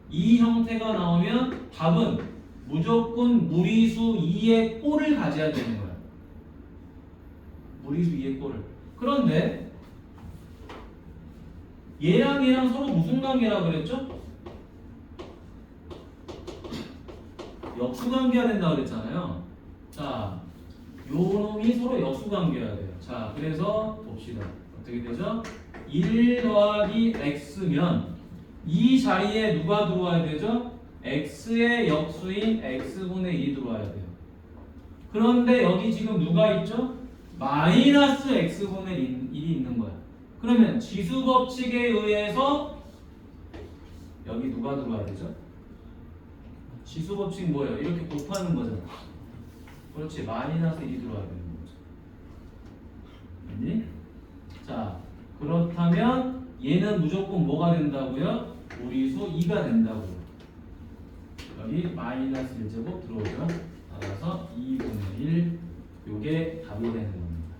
이 형태가 나오면 답은 무조건 무리수 2의 꼴을 가져야 되는 거야. 무리수 2의 꼴을. 그런데 얘랑 얘랑 서로 무슨 관계라 그랬죠? 역수관계가 된다 그랬잖아요. 자, 요 놈이 서로 역수관계여야 돼요. 자, 그래서 봅시다. 어떻게 되죠? 1 더하기 x면 이 자리에 누가 들어와야 되죠? x의 역수인 x분의 1이 들어와야 돼요. 그런데 여기 지금 누가 있죠? 마이너스 x분의 1이 있는 거야. 그러면 지수 법칙에 의해서 여기 누가 들어와야 되죠? 지수 법칙 뭐예요? 이렇게 곱하는 거잖아. 그렇지, 마이너스 1이 들어와야 되는 거죠. 아니? 자, 그렇다면 얘는 무조건 뭐가 된다고요? 무리수 2가 된다고요. 여기 마이너스 1제곱 들어오죠. 따라서 2분의 1 요게 답이 되는 겁니다.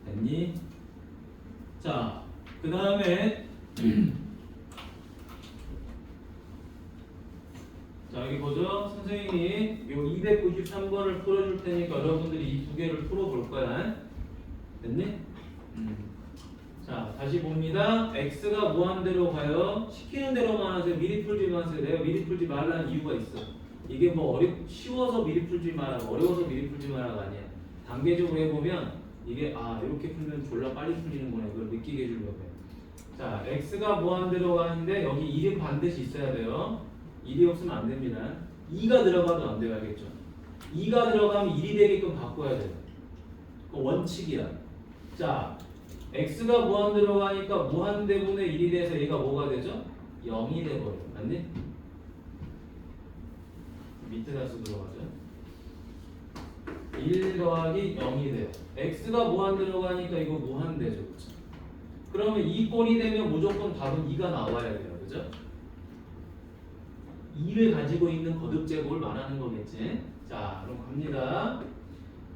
됐니? 자, 그 다음에 자, 여기 보죠. 선생님이 요 293번을 풀어줄 테니까 여러분들이 이 두 개를 풀어볼 거야. 됐니? 자, 다시 봅니다. x가 무한대로 가요. 시키는 대로만 하세요. 미리 풀지 마세요. 내가 미리 풀지 말라는 이유가 있어. 이게 뭐 쉬워서 미리 풀지 말라고, 어려워서 미리 풀지 말라가 아니야. 단계적으로 해보면 이게 이렇게 풀면 졸라 빨리 풀리는구나. 이걸 느끼게 해주려고 해. 자, x가 무한대로 가는데 여기 1이 반드시 있어야 돼요. 1이 없으면 안 됩니다. 2가 들어가도 안 돼요. 알겠죠? 2가 들어가면 1이 되게끔 바꿔야 돼요. 그 원칙이야. 자, x가 무한대로 가니까 무한대분의 1이 돼서 얘가 뭐가 되죠? 0이 돼버려요. 맞니? 밑에다 쓰도록 하죠. 1 더하기 0이 돼요. x가 무한대로 가니까 이거 무한대죠. 그렇죠? 그러면 이 꼴이 되면 무조건 답은 2가 나와야 돼요. 그죠? 2를 가지고 있는 거듭 제곱을 말하는 거겠지. 자, 그럼 갑니다.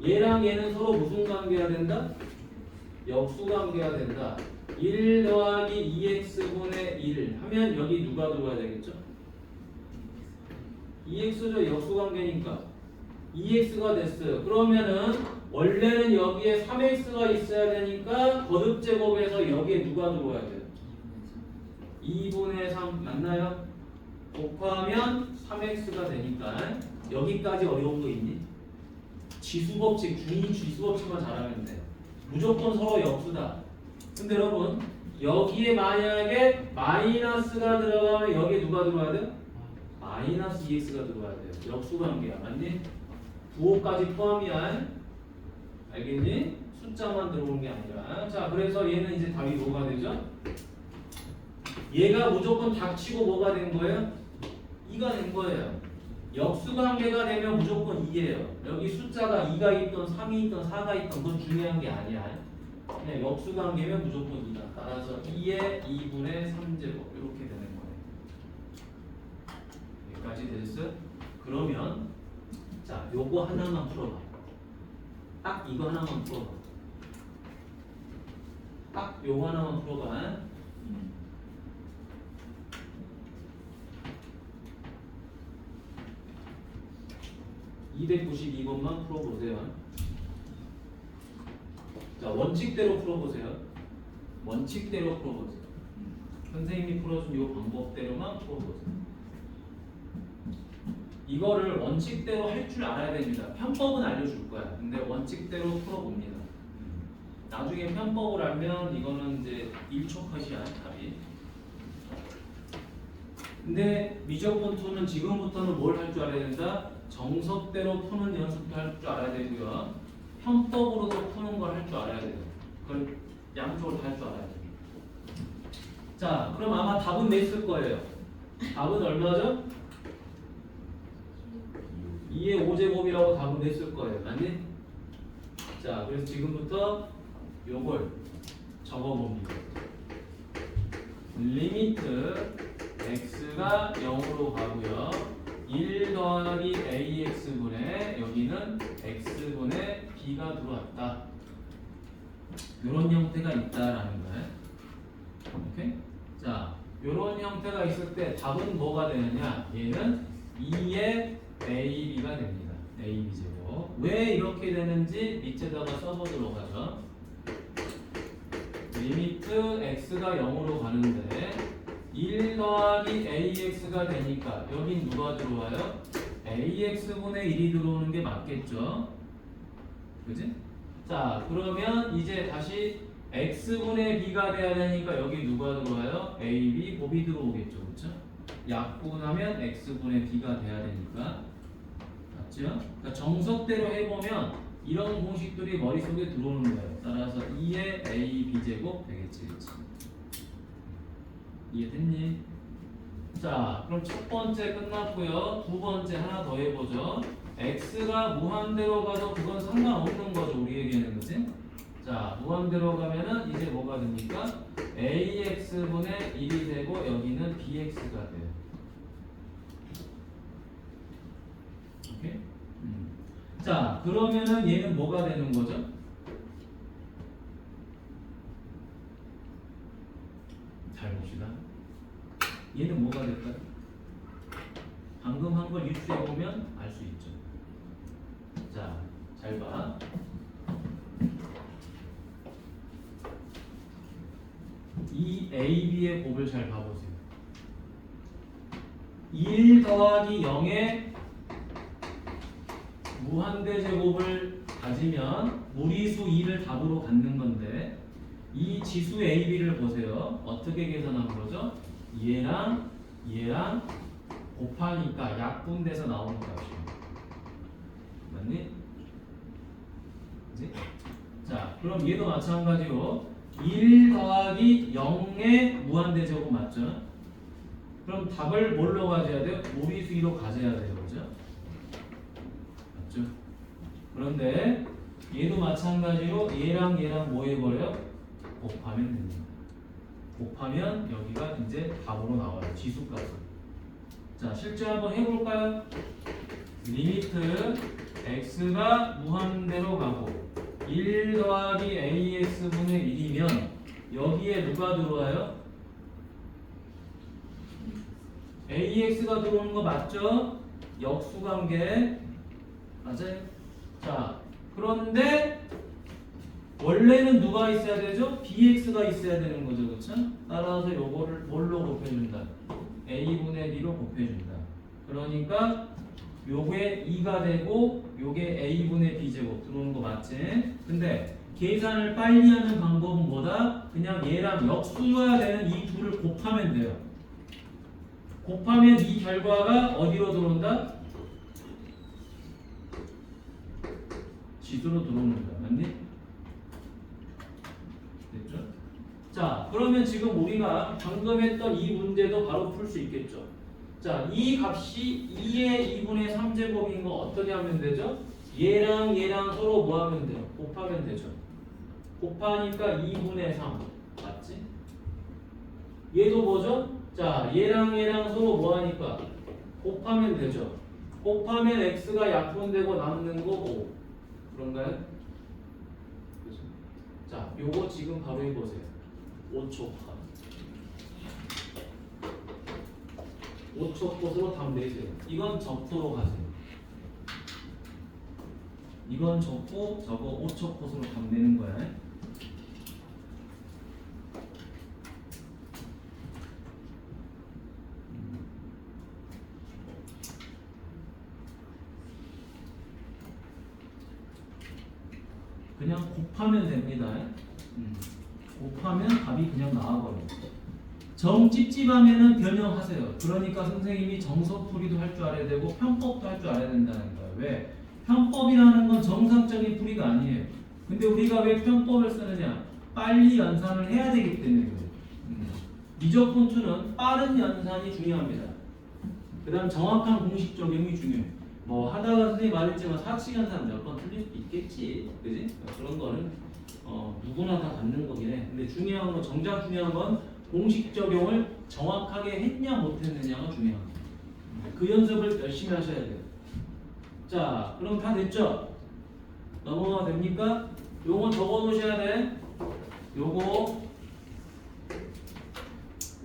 얘랑 얘는 서로 무슨 관계가 된다? 역수 관계가 된다. 1 더하기 2x분의 1 하면 여기 누가 들어와야 되겠죠? 2x죠. 역수 관계니까 2x가 됐어요. 그러면은 원래는 여기에 3x가 있어야 되니까 거듭 제곱에서 여기에 누가 들어와야 돼요? 2분의 3 맞나요? 곱하면 3x가 되니까 여기까지 어려운 거 있니? 지수법칙, 중위 지수법칙만 잘하면 돼. 무조건 서로 역수다. 근데 여러분 여기에 만약에 마이너스가 들어가면 여기에 누가 들어와야 돼? 마이너스 2x가 들어와야 돼요. 역수관계야. 맞니? 부호까지 포함이야. 알겠니? 숫자만 들어오는 게 아니라. 자, 그래서 얘는 이제 답이 뭐가 되죠? 얘가 무조건 닥치고 뭐가 된 거예요? 2가 된 거예요. 역수관계가 되면 무조건 2예요. 여기 숫자가 2가 있던 3이 있던 4가 있던 건 중요한 게 아니야. 그냥 역수관계면 무조건 2다. 따라서 2의 2분의 3제곱 이렇게 되는 거예요. 여기까지 됐어요? 그러면 자, 요거 하나만 풀어봐. 딱 이거 하나만 풀어봐. 딱 요거 하나만 풀어봐. 292번만 풀어보세요. 자, 원칙대로 풀어보세요. 원칙대로 풀어보세요. 선생님이 풀어준 이 방법대로만 풀어보세요. 이거를 원칙대로 할 줄 알아야 됩니다. 편법은 알려줄 거야. 근데 원칙대로 풀어봅니다. 나중에 편법을 알면 이거는 이제 1초 컷이야, 답이. 근데 미적분 2는 지금부터는 뭘 할 줄 알아야 된다? 정석대로 푸는 연습도 할 줄 알아야 되고요. 편법으로도 푸는 걸 할 줄 알아야 돼요. 그걸 양쪽을 다 할 줄 알아야 돼요. 자, 그럼 아마 답은 냈을 거예요. 답은 얼마죠? 2의 5제곱이라고 답은 냈을 거예요. 맞니? 자, 그래서 지금부터 요걸 적어봅니다. 리미트 x가 0으로 가고요. 1 더하기 ax분의 여기는 x분의 b가 들어왔다. 이런 형태가 있다라는 거예요. 오케이? 자, 이런 형태가 있을 때 답은 뭐가 되느냐? 얘는 2의 ab가 됩니다. ab제곱. 왜 이렇게 되는지 밑에다가 써보도록 하죠. 리미트 x가 0으로 가는데 1 더하기 ax가 되니까 여긴 누가 들어와요? ax분의 1이 들어오는 게 맞겠죠? 그지? 자, 그러면 이제 다시 x분의 b가 돼야 되니까 여기 누가 들어와요? ab 곱이 들어오겠죠. 그렇죠? 약분하면 x분의 b가 돼야 되니까. 맞죠? 그러니까 정석대로 해보면 이런 공식들이 머릿속에 들어오는 거예요. 따라서 2의 ab제곱 되겠지. 그렇지? 이해됐니? 자, 그럼 첫 번째 끝났고요. 두 번째 하나 더 해보죠. x가 무한대로 가도 그건 상관없는 거죠. 우리에게는. 그치? 자, 무한대로 가면은 이제 뭐가 됩니까? ax분의 1이 되고 여기는 bx가 돼요. 오케이? 자, 그러면은 얘는 뭐가 되는 거죠? 잘 봅시다. 얘는 뭐가 될까요? 방금 한 걸 유추해보면 알 수 있죠. 자, 잘 봐. 이 AB의 곱을 잘 봐보세요. 1 더하기 0의 무한대 제곱을 가지면 무리수 2를 답으로 갖는 건데 이 지수 AB를 보세요. 어떻게 계산한 거죠? 얘랑 곱하니까 약분돼서 나오는 값이에요. 맞니? 그치? 자, 그럼 얘도 마찬가지로 1 더하기 0의 무한대 제곱 맞죠? 그럼 답을 뭘로 가져야 돼요? 무리수 2로 가져야 돼요. 그죠? 맞죠? 그런데 얘도 마찬가지로 얘랑 뭐 해버려요? 곱하면 됩니다. 곱하면 여기가 이제 답으로 나와요. 지수값은. 자, 실제 한번 해볼까요? 리미트 x가 무한대로 가고 1 더하기 ax분의 1이면 여기에 누가 들어와요? ax가 들어오는 거 맞죠? 역수관계 맞아요? 자, 그런데 원래는 누가 있어야 되죠? bx가 있어야 되는 거죠, 그렇죠? 따라서 요거를 뭘로 곱해준다? a분의 b로 곱해준다. 그러니까 요게 2가 되고 요게 a분의 b제곱 들어오는 거 맞지? 근데 계산을 빨리 하는 방법은 뭐다? 그냥 얘랑 역수여야 되는 이 둘을 곱하면 돼요. 곱하면 이 결과가 어디로 들어온다? 지수로 들어옵니다. 맞니? 됐죠? 자, 그러면 지금 우리가 방금 했던 이 문제도 바로 풀 수 있겠죠? 자, 이 값이 2의 2분의 3제곱인 거 어떻게 하면 되죠? 얘랑 얘랑 서로 뭐 하면 돼요? 곱하면 되죠. 곱하니까 2분의 3 맞지? 얘도 뭐죠? 자, 얘랑 얘랑 서로 뭐 하니까 곱하면 되죠. 곱하면 x가 약분되고 남는 거 5. 그런가요? 그죠? 자, 요거 지금 바로 해보세요. 5초 컷. 5초 컷으로 답 내세요. 이건 적도록 하세요. 이건 적고 저거 5초 컷으로 답 내는 거야. 그냥 곱하면 됩니다. 곱하면 답이 그냥 나와버려요. 정 찝찝하면은 변형하세요. 그러니까 선생님이 정석풀이도 할 줄 알아야 되고 편법도 할 줄 알아야 된다는 거예요. 왜? 편법이라는 건 정상적인 풀이가 아니에요. 근데 우리가 왜 편법을 쓰느냐? 빨리 연산을 해야 되기 때문에 그래요. 미적분투는 빠른 연산이 중요합니다. 그 다음 정확한 공식 적용이 중요해요. 뭐 하다가 선생님 말했지만 사칙 연산 몇 번 틀릴 수도 있겠지, 그지? 그런 거는 누구나 다 갖는 거긴 해. 근데 중요한 건 정작 중요한 건 공식 적용을 정확하게 했냐 못했느냐가 중요합니다. 그 연습을 열심히 하셔야 돼요. 자, 그럼 다 됐죠? 넘어가 됩니까? 요건 적어 놓으셔야 돼.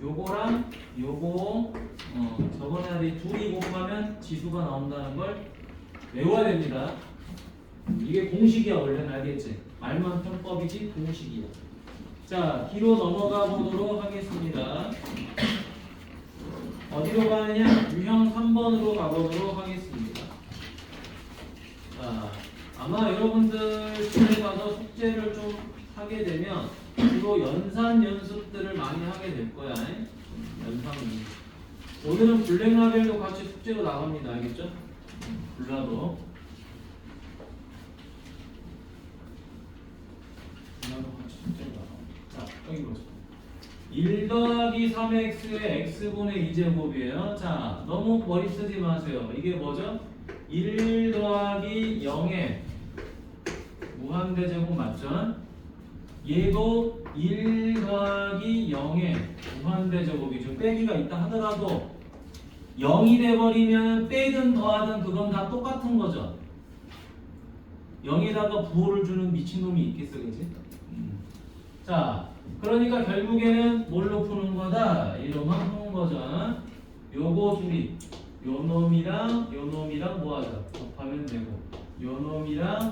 요거랑 요거 적어놔야 돼. 둘이 곱하면 지수가 나온다는 걸 외워야 됩니다. 이게 공식이야. 원래는 알겠지? 말만 편법이지 공식이야. 자, 뒤로 넘어가 보도록 하겠습니다. 어디로 가느냐? 유형 3번으로 가보도록 하겠습니다. 자, 아마 여러분들 집에 가서 숙제를 좀 하게 되면 주로 연산 연습들을 많이 하게 될 거야. 연산 연습. 오늘은 블랙라벨도 같이 숙제로 나갑니다. 알겠죠? 블라도. 블라도 같이 숙제로 나갑니다. 자, 여기 보세요. 1 더하기 3x의 x분의 2제곱이에요. 자, 너무 머리 쓰지 마세요. 이게 뭐죠? 1 더하기 0의 무한대제곱 맞죠? 얘도 1 더하기 0의 무한대제곱이죠. 빼기가 있다 하더라도 0이 돼버리면 빼든 더하든 그건 다 똑같은 거죠. 0에다가 부호를 주는 미친놈이 있겠어, 그지? 자, 그러니까 결국에는 뭘로 푸는 거다? 이로만 푸는 거죠. 요거 둘이 요 놈이랑 뭐 하자? 곱하면 되고 요 놈이랑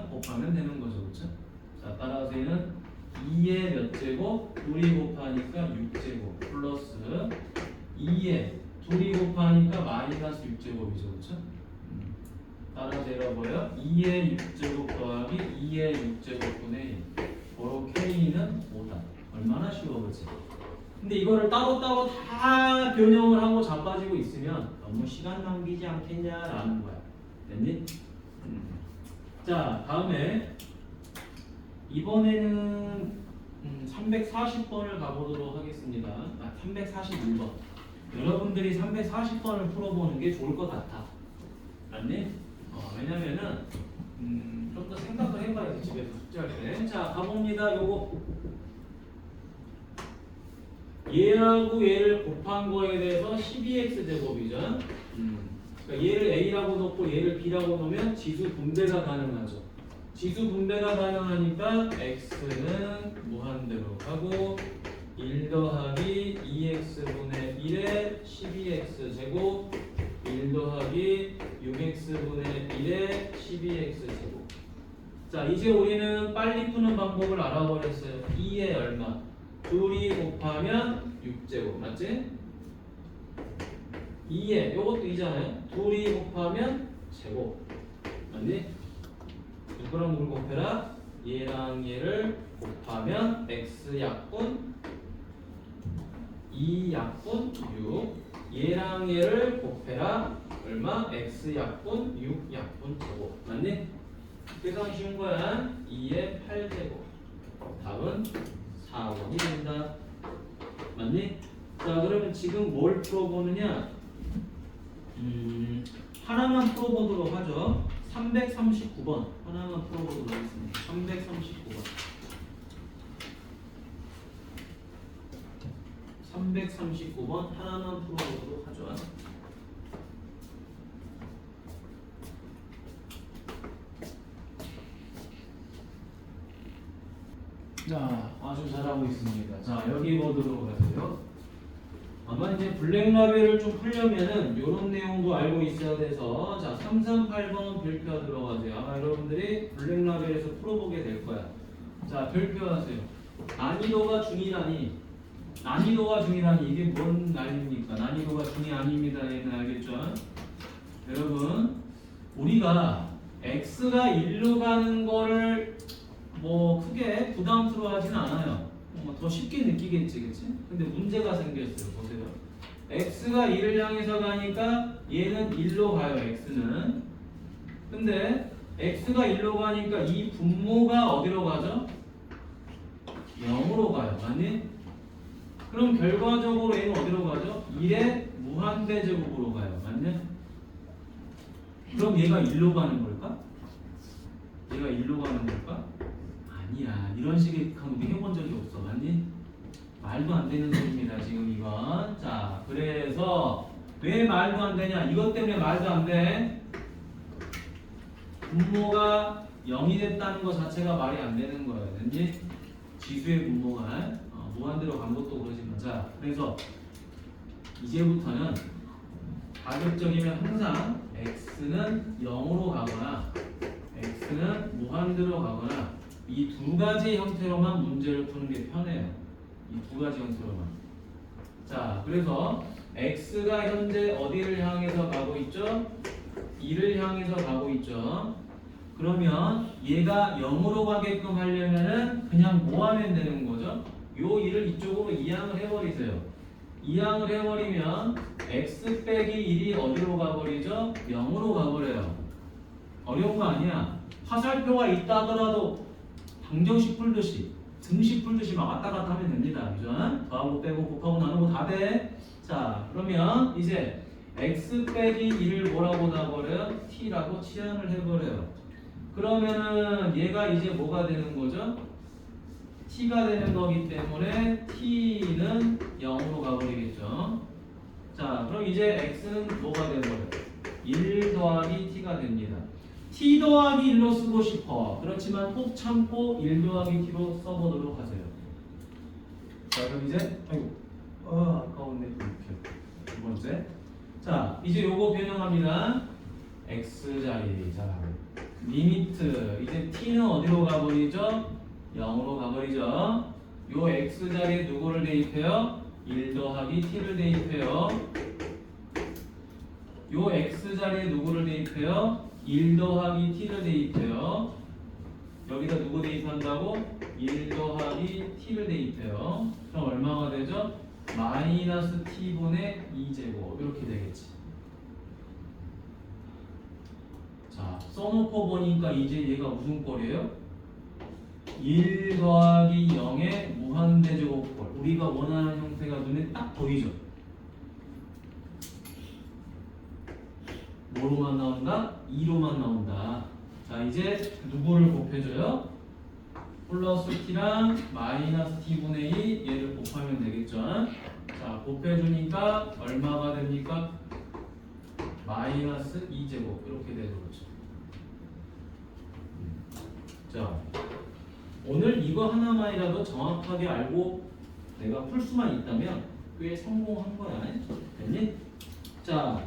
곱하면 되는 거죠. 그렇죠? 자, 따라서 얘는 2의 몇 제곱? 둘이 곱하니까 6제곱 플러스 2의 둘이 곱하니까 마이너스 6제곱이죠. 그렇죠? 따라서 얘가 뭐예요? 2의 6제곱 더하기 2의 6제곱분의 1. 바로 K는 5다. 얼마나 쉬워, 그치? 근데 이거를 따로따로 다 변형을 하고 자빠지고 있으면 너무 시간 낭비지 않겠냐라는 거야. 됐니? 자, 다음에 이번에는 340번을 가보도록 하겠습니다. 341번. 여러분들이 340번을 풀어보는 게 좋을 것 같아. 맞니? 왜냐면은 좀 더 생각을 해봐야지 집에서 숙제할 때. 자, 가봅니다. 요거 얘하고 얘를 곱한 거에 대해서 12x 제곱이죠. 그러니까 얘를 a라고 놓고 얘를 b라고 놓으면 지수 분배가 가능하죠. 지수 분배가 가능하니까 x는 무한대로 하고 1 더하기 2x분의 1에 12x 제곱 1 더하기 6x분의 1에 12x 제곱. 자, 이제 우리는 빨리 푸는 방법을 알아버렸어요. 2에 얼마? 둘이 곱하면 6제곱 맞지? 2에 요것도 2잖아요. 둘이 곱하면 제곱 맞니? 누구랑 누굴 곱해라? 얘랑 얘를 곱하면 x약분 2약분 6 얘랑 얘를 곱해라 얼마? x약분 6약분 제곱 맞니? 계산 쉬운 거야. 2의 8제곱 답은 4번이 된다 맞니? 자 그러면 지금 뭘 풀어보느냐 하나만 풀어보도록 하죠. 339번 하나만 풀어보도록 하겠습니다. 339번 339번 하나만 풀어보도록 하죠. 자, 아주 잘하고 있습니다. 자, 여기 보도록 하세요. 아마 이제 블랙라벨을 좀 풀려면은 이런 내용도 알고 있어야 돼서 자, 338번 별표 들어가세요. 아마 여러분들이 블랙라벨에서 풀어보게 될 거야. 자, 별표하세요. 난이도가 중이라니. 난이도가 중이라니 이게 뭔 난입니까? 난이도가 중이 아닙니다. 얘는 알겠죠? 여러분, 우리가 x가 1로 가는 거를 뭐 크게 부담스러워하진 않아요. 더 쉽게 느끼겠지, 그치? 근데 문제가 생겼어요. 보세요. x가 1을 향해서 가니까 얘는 1로 가요. x는. 근데 x가 1로 가니까 이 분모가 어디로 가죠? 0으로 가요. 맞니? 그럼 결과적으로 얘는 어디로 가죠? 1의 무한대 제곱으로 가요. 맞냐? 그럼 얘가 1로 가는 걸까? 얘가 1로 가는 걸까? 아니야. 이런 식의 하면 우리 해본 적이 없어. 맞니? 말도 안 되는 소리입니다. 지금 이건. 자, 그래서 왜 말도 안 되냐? 이것 때문에 말도 안 돼. 분모가 0이 됐다는 것 자체가 말이 안 되는 거예요. 됐니? 지수의 분모가 무한대로 간 것도 그러지만 자, 그래서 이제부터는 가급적이면 항상 x는 0으로 가거나 x는 무한대로 가거나 이 두 가지 형태로만 문제를 푸는 게 편해요. 이 두 가지 형태로만. 자, 그래서 x가 현재 어디를 향해서 가고 있죠? 2를 향해서 가고 있죠. 그러면 얘가 0으로 가게끔 하려면은 그냥 뭐 하면 되는 거죠? 요 2를 이쪽으로 이항을 해버리세요. 이항을 해버리면 x 빼기 1이 어디로 가버리죠? 0으로 가버려요. 어려운 거 아니야. 화살표가 있다 하더라도 방정식 풀듯이 등식 풀듯이 막 왔다 갔다 하면 됩니다. 그죠? 더하고 빼고 곱하고 나누고 다 돼. 자, 그러면 이제 x 빼기 1을 뭐라고 놔버려요? t라고 치환을 해버려요. 그러면은 얘가 이제 뭐가 되는 거죠? t가 되는 거기 때문에 t는 0으로 가버리겠죠. 자, 그럼 이제 x는 뭐가 되는 거예요? 1 더하기 t가 됩니다. t 더하기 1로 쓰고 싶어. 그렇지만 꼭 참고 1 더하기 t로 써보도록 하세요. 자, 그럼 이제 아까웠네. 두 번째. 자, 이제 요거 변형합니다. x자리. 자, 리미트. 이제 t는 어디로 가버리죠? 0으로 가버리죠. 요 x자리에 누구를 대입해요? 1 더하기 t를 대입해요. 요 x자리에 누구를 대입해요? 1 더하기 t를 대입해요. 여기다 누구 대입한다고? 1 더하기 t를 대입해요. 그럼 얼마가 되죠? 마이너스 t분의 2제곱 이렇게 되겠지. 자, 써놓고 보니까 이제 얘가 무슨 꼴이에요? 1 더하기 0의 무한대제곱꼴. 우리가 원하는 형태가 눈에 딱 보이죠? 뭐로만 나온다? 2로만 나온다. 자, 이제 누구를 곱해줘요? 플러스 t랑 마이너스 t분의 2 얘를 곱하면 되겠죠. 자, 곱해주니까 얼마가 됩니까? 마이너스 2제곱 이렇게 되는 거죠. 자, 오늘 이거 하나만이라도 정확하게 알고 내가 풀 수만 있다면 꽤 성공한 거야. 됐니? 자,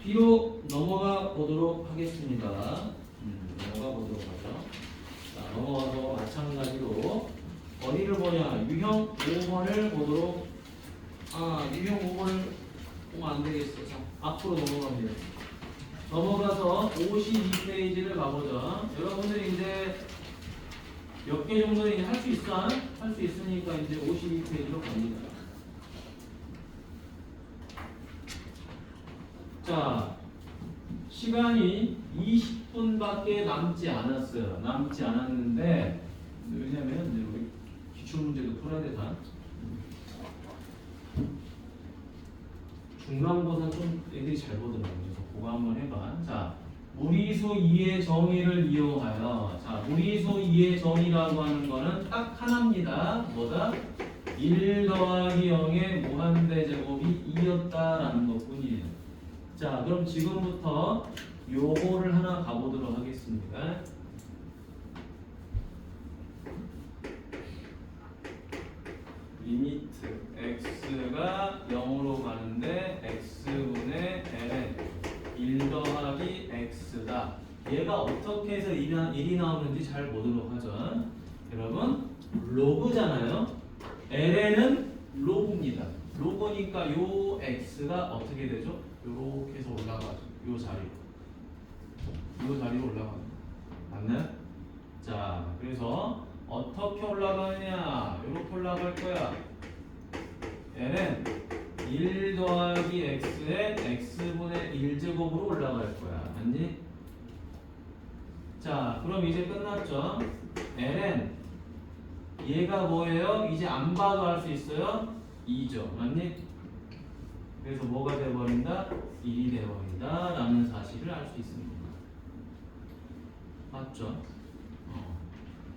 뒤로 넘어가 보도록 하겠습니다. 넘어가 보도록 하죠. 자, 넘어가서 마찬가지로 어디를 보냐? 유형 5번을 보도록. 유형 5번을 보면 안 되겠어. 자, 앞으로 넘어갑니다. 넘어가서 52페이지를 가보자. 여러분들이 이제 몇 개 정도는 할 수 있어? 할 수 있으니까 이제 52페이지로 갑니다. 자, 시간이 20분밖에 남지 않았어요. 남지 않았는데, 왜냐면 이제 우리 기출문제도 풀어야 돼서 중간고사 좀 애들이 잘 보더라고요. 그래서 그거 한번 해봐. 자, 무리수 2의 정의를 이용하여. 자, 무리수 2의 정의라고 하는 거는 딱 하나입니다. 뭐다? 1 더하기 0의 무한대제곱이 2였다라는 것뿐이에요. 자, 그럼 지금부터 요거를 하나 가보도록 하겠습니다. 리미트 x가 0으로 가는데 x분의 ln 1 더하기 x다. 얘가 어떻게 해서 1이 나오는지 잘 보도록 하죠. 여러분, 로그잖아요. ln은 로그입니다. 로그니까 요 x가 어떻게 되죠? 요렇게 해서 올라가죠. 요 자리로 올라가요. 맞나요? 자, 그래서 어떻게 올라가느냐? 요렇게 올라갈 거야. ln 1 더하기 x에 x분의 1제곱으로 올라갈 거야. 맞니? 자, 그럼 이제 끝났죠? ln 얘가 뭐예요? 이제 안 봐도 알 수 있어요? 2죠. 맞니? 그래서 뭐가 돼버린다? 1이 돼버린다 라는 사실을 알 수 있습니다. 맞죠?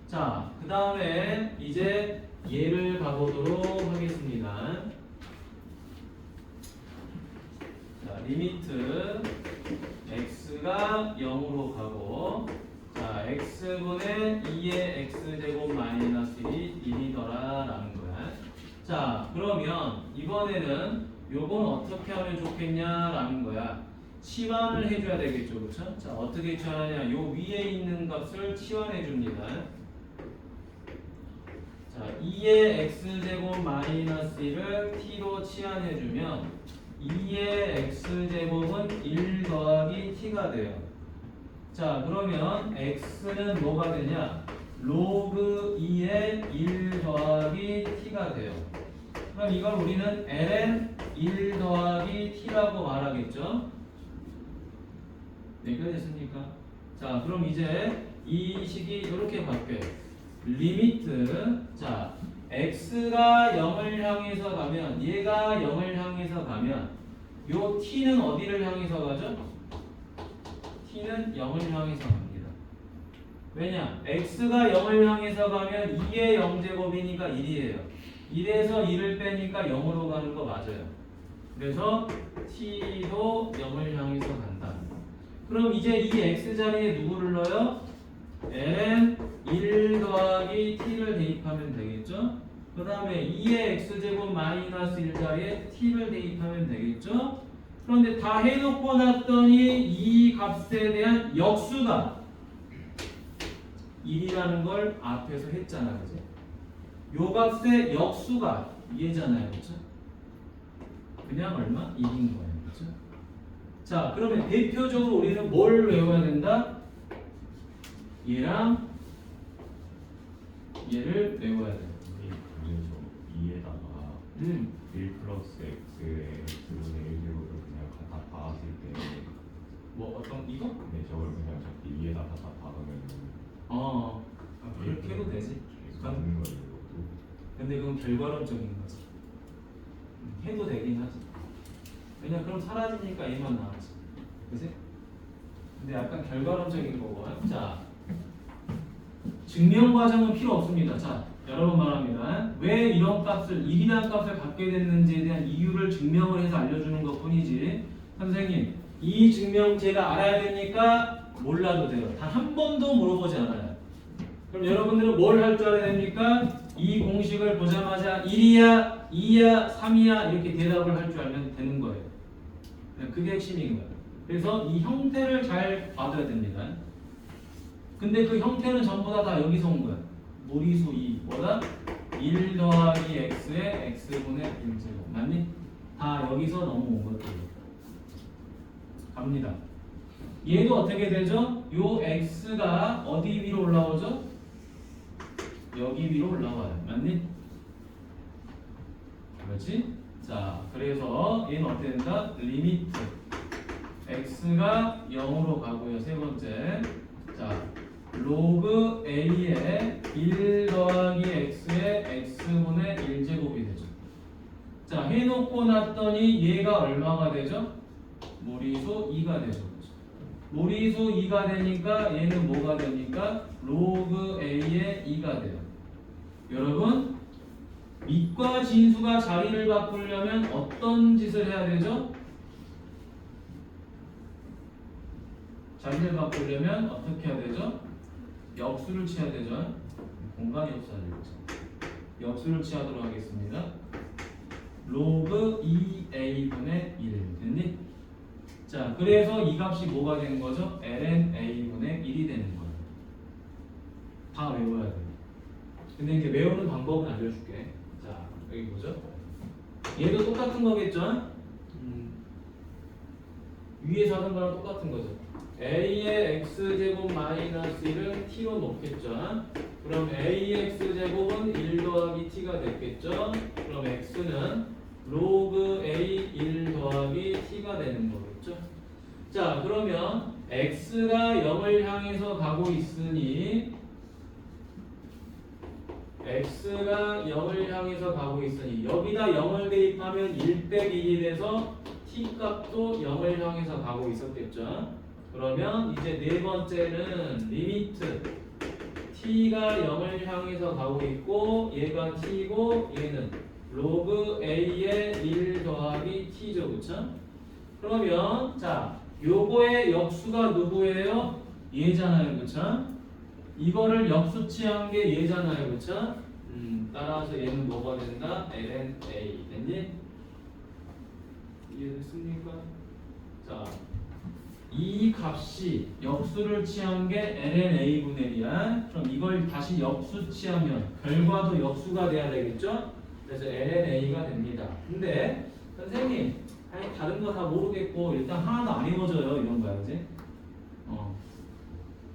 자, 그 다음에 이제 얘를 가보도록 하겠습니다. 자, 리미트 x가 0으로 가고, 자, x분의 2의 x제곱 마이너스 1이더라 라는 거야. 자, 그러면 이번에는 요건 어떻게 하면 좋겠냐라는 거야. 치환을 해줘야 되겠죠, 그렇죠? 자, 어떻게 치환하냐? 요 위에 있는 값을 치환해 줍니다. 자, 2의 x제곱 마이너스 1을 t로 치환해 주면 2의 x제곱은 1 더하기 t가 돼요. 자, 그러면 x는 뭐가 되냐? 로그 2의 1 더하기 t가 돼요. 그럼 이걸 우리는 ln 1 더하기 t라고 말하겠죠? 네, 됐습니까? 자, 그럼 이제 이 식이 이렇게 바뀌어요. 리미트, 자, x가 0을 향해서 가면, 얘가 0을 향해서 가면, 요 t는 어디를 향해서 가죠? t는 0을 향해서 갑니다. 왜냐? x가 0을 향해서 가면 2의 0제곱이니까 1이에요. 1에서 1을 빼니까 0으로 가는 거 맞아요. 그래서 t도 0을 향해서 간다. 그럼 이제 이 x 자리에 누구를 넣어요? ln 1 더하기 t를 대입하면 되겠죠? 그 다음에 2의 x제곱 마이너스 1 자리에 t를 대입하면 되겠죠? 그런데 다 해놓고 났더니 이 값에 대한 역수가 1이라는 걸 앞에서 했잖아, 그죠? 요 값의 역수가 얘잖아요, 그렇죠? 그냥 얼마? 1인 거예요, 그렇죠? 자, 그러면 대표적으로 우리는 뭘 외워야 된다? 얘랑 얘를 외워야 돼요. 그래서 2에다가 1 플러스 x의 x분의 1제곱을 그냥 다 박았을 때 뭐 어떤 이거? 네, 저걸 그냥 잡기 2에다 다 박으면 그렇게 해도 되지. 맞는 거예요. 근데 그건 결과론적인 거지. 해도 되긴 하지. 왜냐 그럼 사라지니까 얘만 나왔지. 그치? 근데 약간 결과론적인 거고. 자, 증명 과정은 필요 없습니다. 자, 여러 번 말합니다. 왜 이런 값을 1이라는 값을 갖게 됐는지에 대한 이유를 증명을 해서 알려주는 것 뿐이지 선생님 이 증명제가 알아야 됩니까? 몰라도 돼요. 단 한 번도 물어보지 않아요. 그럼 여러분들은 뭘 할 줄 알아야 됩니까? 이 공식을 보자마자 1이야, 2야, 3이야 이렇게 대답을 할 줄 알면 되는 거예요. 그게 핵심인 거예요. 그래서 이 형태를 잘 봐둬야 됩니다. 근데 그 형태는 전부 다 여기서 온 거야. 무리수 2 뭐다? 1 더하기 x의 x분의 1제곱 맞니? 다 여기서 넘어온 것들이에요. 갑니다. 얘도 어떻게 되죠? 요 x가 어디 위로 올라오죠? 여기 위로 올라와요. 맞니? 그렇지? 자, 그래서 얘는 어떻게 된다? 리미트 x가 0으로 가고요. 세 번째. 자, 로그 a의 1 더하기 x의 x분의 1제곱이 되죠. 자, 해놓고 났더니 얘가 얼마가 되죠? 무리수 2가 되죠. 무리수 2가 되니까 얘는 뭐가 됩니까? 로그 a의 2가 돼요. 여러분, 밑과 진수가 자리를 바꾸려면 어떤 짓을 해야 되죠? 자리를 바꾸려면 어떻게 해야 되죠? 역수를 취해야 되죠. 공간이 없어야 되겠죠. 역수를 취하도록 하겠습니다. 로그 2a분의 1 됐니? 자, 그래서 이 값이 뭐가 되는 거죠? ln a분의 1이 되는 거예요. 다 외워야 돼요. 근데 이제 외우는 방법은 알려줄게. 자, 여기 보죠. 얘도 똑같은 거겠죠? 위에서 하던 거랑 똑같은 거죠. a의 x제곱 마이너스 1은 t로 놓겠죠. 그럼 a의 x제곱은 1 더하기 t가 됐겠죠. 그럼 x는 로그 a 1 더하기 t가 되는 거겠죠. 자, 그러면 x가 0을 향해서 가고 있으니 x가 0을 향해서 가고 있으니 여기다 0을 대입하면 1 1이 돼서 t 값도 0을 향해서 가고 있었겠죠. 그러면 이제 네 번째는 리미트 t가 0을 향해서 가고 있고 얘가 t고 얘는 로그 a의 1 더하기 t죠. 그쵸? 그러면 자, 요거의 역수가 누구예요? 얘잖아요. 그쵸? 이거를 역수 취한 게 얘잖아요. 그쵸? 따라서 얘는 뭐가 된다? ln a 됐니? 이해됐습니까? 자, 이 값이 역수를 취한 게 ln a분의 1이야. 그럼 이걸 다시 역수 취하면 결과도 역수가 돼야 되겠죠? 그래서 ln a가 됩니다. 근데 선생님, 아니 다른 거 다 모르겠고 일단 하나도 안 외워져요. 이런 거야, 그지?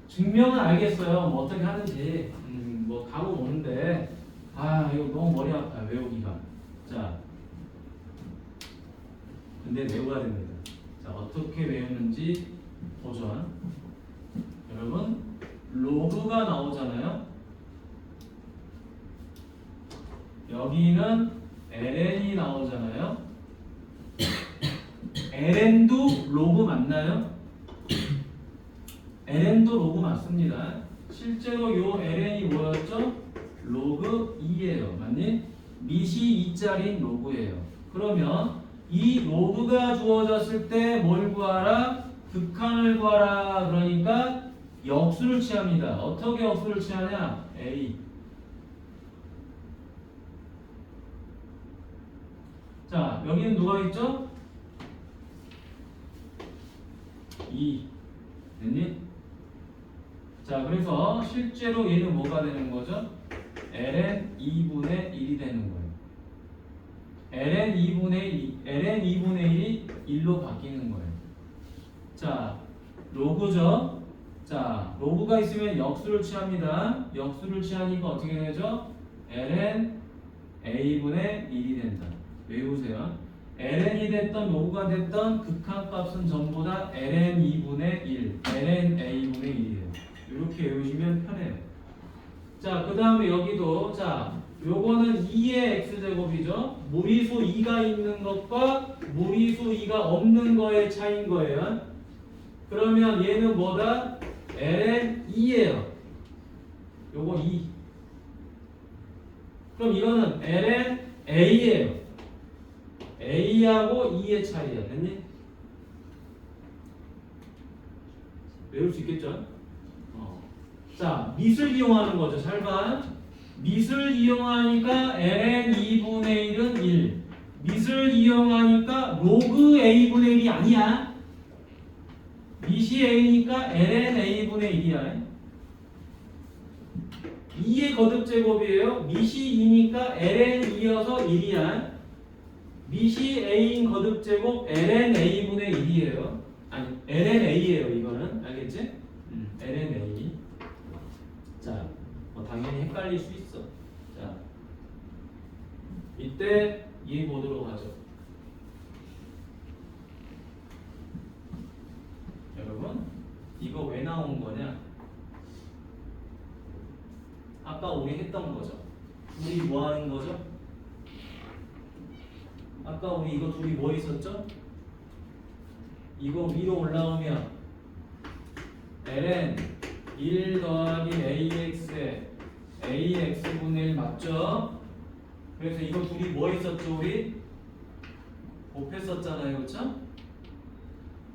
증명은 알겠어요. 뭐 어떻게 하는지 뭐 감은 오는데 이거 너무 머리 아파요. 외우기가. 자, 근데 외워야 됩니다. 자, 어떻게 외우는지 보죠. 여러분, 로그가 나오잖아요. 여기는 ln이 나오잖아요. ln도 로그 맞나요? ln도 로그 맞습니다. 실제로 요 ln이 뭐였죠? 로그 2예요. 맞니? 밑이 2짜리인 로그예요. 그러면 이 로그가 주어졌을 때 뭘 구하라? 극한을 구하라. 그러니까 역수를 취합니다. 어떻게 역수를 취하냐? a. 자, 여기는 누가 있죠? 2. 됐니? 자, 그래서 실제로 얘는 뭐가 되는 거죠? ln 2분의 1이 되는 거예요. ln 2분의 1이 1로 바뀌는 거예요. 자, 로그죠? 자, 로그가 있으면 역수를 취합니다. 역수를 취하니까 어떻게 되죠? ln a분의 1이 된다. 외우세요. ln이 됐던 로그가 됐던 극한값은 전부 다 ln 2분의 1, ln a분의 1이에요. 이렇게 외우시면 편해요. 자, 그 다음에 여기도 자, 요거는 2의 x제곱이죠. 무리수 2가 있는 것과 무리수 2가 없는 거의 차이인 거예요. 그러면 얘는 뭐다? ln 2예요. 요거 2. 그럼 이거는 ln a예요. a하고 2의 차이야. 됐니? 외울 수 있겠죠? 자, 밑을 이용하는 거죠. 잘 봐. 밑을 이용하니까 ln 2분의 1은 1. 밑을 이용하니까 로그 a분의 1이 아니야. 밑이 a니까 ln a분의 1이야. 2의 거듭 제곱이에요. 밑이 2니까 ln 2여서 1이야. 밑이 a인 거듭 제곱 ln a분의 1이에요. 아니 ln a예요. 이거는 알겠지? ln a. 자, 당연히 헷갈릴 수 있어. 자, 이때 얘 보도록 하죠. 여러분, 이거 왜 나온 거냐? 아까 우리 했던 거죠. 둘이 뭐 하는 거죠? 아까 우리 이거 둘이 뭐 있었죠? 이거 위로 올라오면 ln 1 더하기 ax에 ax분의 1 맞죠? 그래서 이거 둘이 뭐 있었죠 우리? 곱했었잖아요, 그쵸?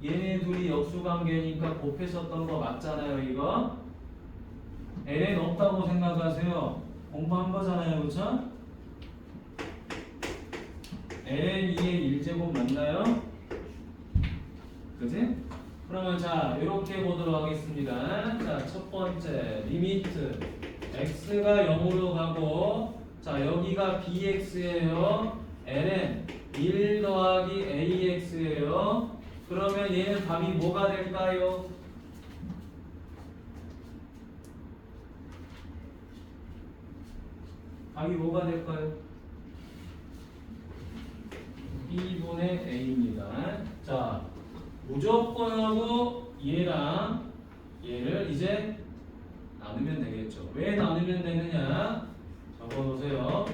얘네 둘이 역수관계니까 곱했었던 거 맞잖아요, 이거? ln 없다고 생각하세요. 공부한 거잖아요, 그쵸? ln 2의 1제곱 맞나요? 그지? 그러면 자, 이렇게 보도록 하겠습니다. 자, 첫 번째 리미트 x가 0으로 가고, 자, 여기가 bx예요. ln 1 더하기 ax예요. 그러면 얘는 답이 뭐가 될까요? 답이 뭐가 될까요? b분의 a입니다. 자, 무조건하고 얘랑 얘를 이제 나누면 되겠죠. 왜 나누면 되느냐? 적어놓으세요.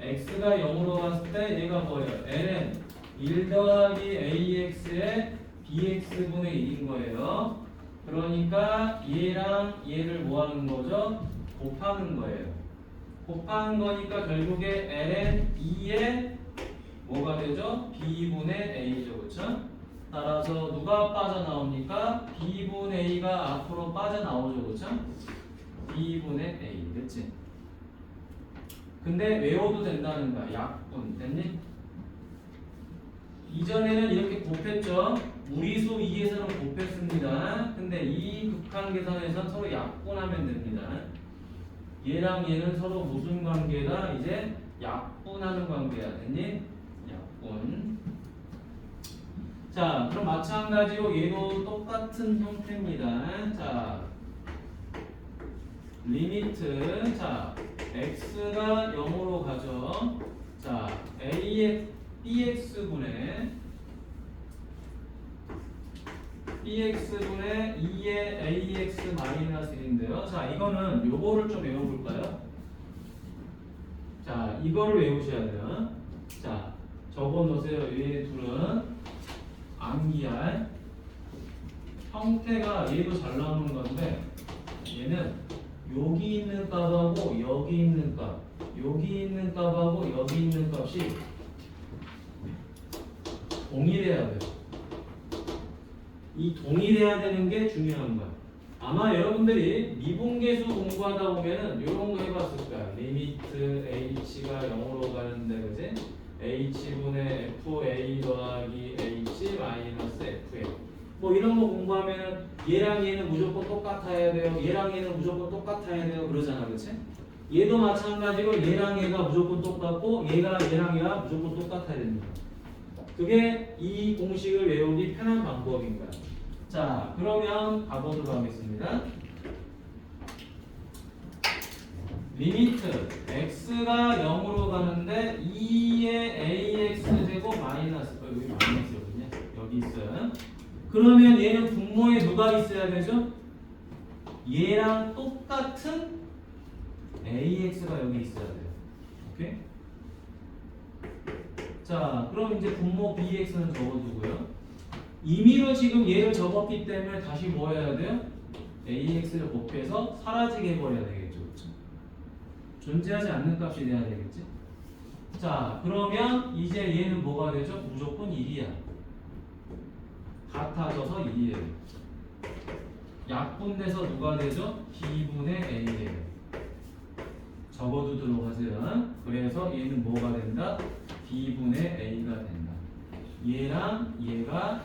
x가 0으로 갔을 때 얘가 뭐예요? ln 1 더하기 ax의 bx분의 1인 거예요. 그러니까 얘랑 얘를 뭐 하는 거죠? 곱하는 거예요. 곱하는 거니까 결국에 ln 2의 뭐가 되죠? b분의 a죠. 그쵸? 따라서 누가 빠져나옵니까? b분의 a가 앞으로 빠져나오죠. 그쵸? b분의 a. 됐지? 근데 외워도 된다는 거야. 약분. 됐니? 이전에는 이렇게 곱했죠? 무리수 2에서는 곱했습니다. 근데 이 극한 계산에서는 서로 약분하면 됩니다. 얘랑 얘는 서로 무슨 관계다? 이제 약분하는 관계야. 됐니? 약분. 자, 그럼 마찬가지로 얘도 똑같은 형태입니다. 자, 리미트. 자, x가 0으로 가죠. 자, bx분의 2의 ax 마이너스 1인데요. 자, 이거는 요거를 좀 외워볼까요? 자, 이거를 외우셔야 돼요. 자, 적어놓으세요. 얘 둘은 암기할 형태가 얘도 잘 나오는 건데 얘는 여기 있는 값하고 여기 있는 값, 여기 있는 값하고 여기 있는 값이 동일해야 돼요. 이 동일해야 되는 게 중요한 거야. 아마 여러분들이 미분계수 공부하다 보면은 이런 거 해봤을 거야. 리미트 h가 0으로 가는데, 그지? h분의 fa 더하기 h 마이너스 fa. 뭐 이런 거 공부하면은 얘랑 얘는 무조건 똑같아야 돼요. 얘랑 얘는 무조건 똑같아야 돼요. 그러잖아, 그렇지? 얘도 마찬가지로 얘랑 얘가 무조건 똑같고 얘가 얘랑 얘가 무조건 똑같아야 됩니다. 그게 이 공식을 외우기 편한 방법인 거야. 자, 그러면 가보도록 하겠습니다. 리미트 x가 0으로 가는데 2의 ax 제곱 마이너스 여기 마이너스 여기냐? 여기 있어요. 그러면 얘는 분모에 누가 있어야 되죠? 얘랑 똑같은 ax가 여기 있어야 돼요. 오케이? 자, 그럼 이제 분모 bx는 적어두고요. 임의로 지금 얘를 적었기 때문에 다시 뭐 해야 돼요? AX를 곱해서 사라지게 해버려야 되겠죠. 그렇죠? 존재하지 않는 값이 돼야 되겠지. 자, 그러면 이제 얘는 뭐가 되죠? 무조건 1이야. 같아져서 1이에요. 약분돼서 누가 되죠? B분의 A예요. 적어두도록 하세요. 그래서 얘는 뭐가 된다? B분의 A가 된다. 얘랑 얘가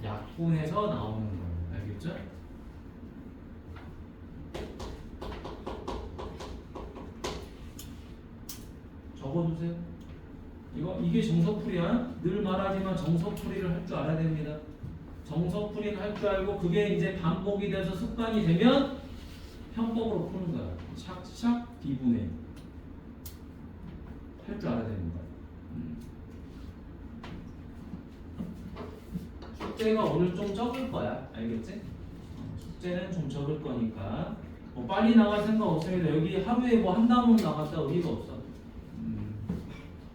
약분해서 나오는 거예요. 알겠죠? 적어두세요. 이게 정석풀이야. 늘 말하지만 정석풀이를 할 줄 알아야 됩니다. 정석풀이를 할 줄 알고 그게 이제 반복이 돼서 습관이 되면 편법으로 푸는 거야. 샥샥 B분의 할 줄 알아야 됩니다. 숙제가 오늘 좀 적을 거야. 알겠지? 숙제는 좀 적을 거니까 뭐 빨리 나갈 생각 없습니다. 여기 하루에 뭐 한 단원 나갔다 의미가 없어.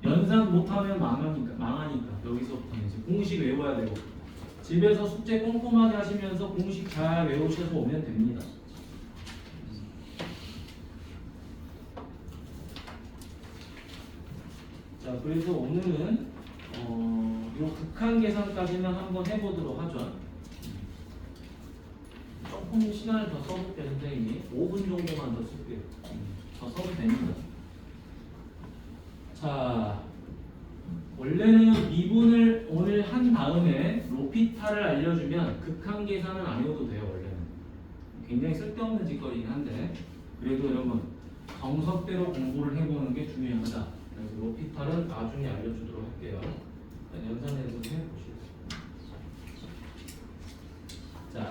연산 못하면 망하니까 여기서부터는 이제 공식 외워야 되고 집에서 숙제 꼼꼼하게 하시면서 공식 잘 외우셔서 오면 됩니다. 자, 그래서 오늘은 요 극한 계산까지는 한번 해보도록 하죠. 조금 시간을 더 써볼게요, 선생님이. 5분 정도만 더 쓸게요. 더 써도 됩니다. 자, 원래는 미분을 오늘 한 다음에 로피타를 알려주면 극한 계산은 안 해도 돼요. 원래는 굉장히 쓸데없는 짓거리긴 한데 그래도 여러분 정석대로 공부를 해보는 게 중요하다. 그래서 로피타를 나중에 알려주도록 할게요. 연산해서 해보시죠. 자,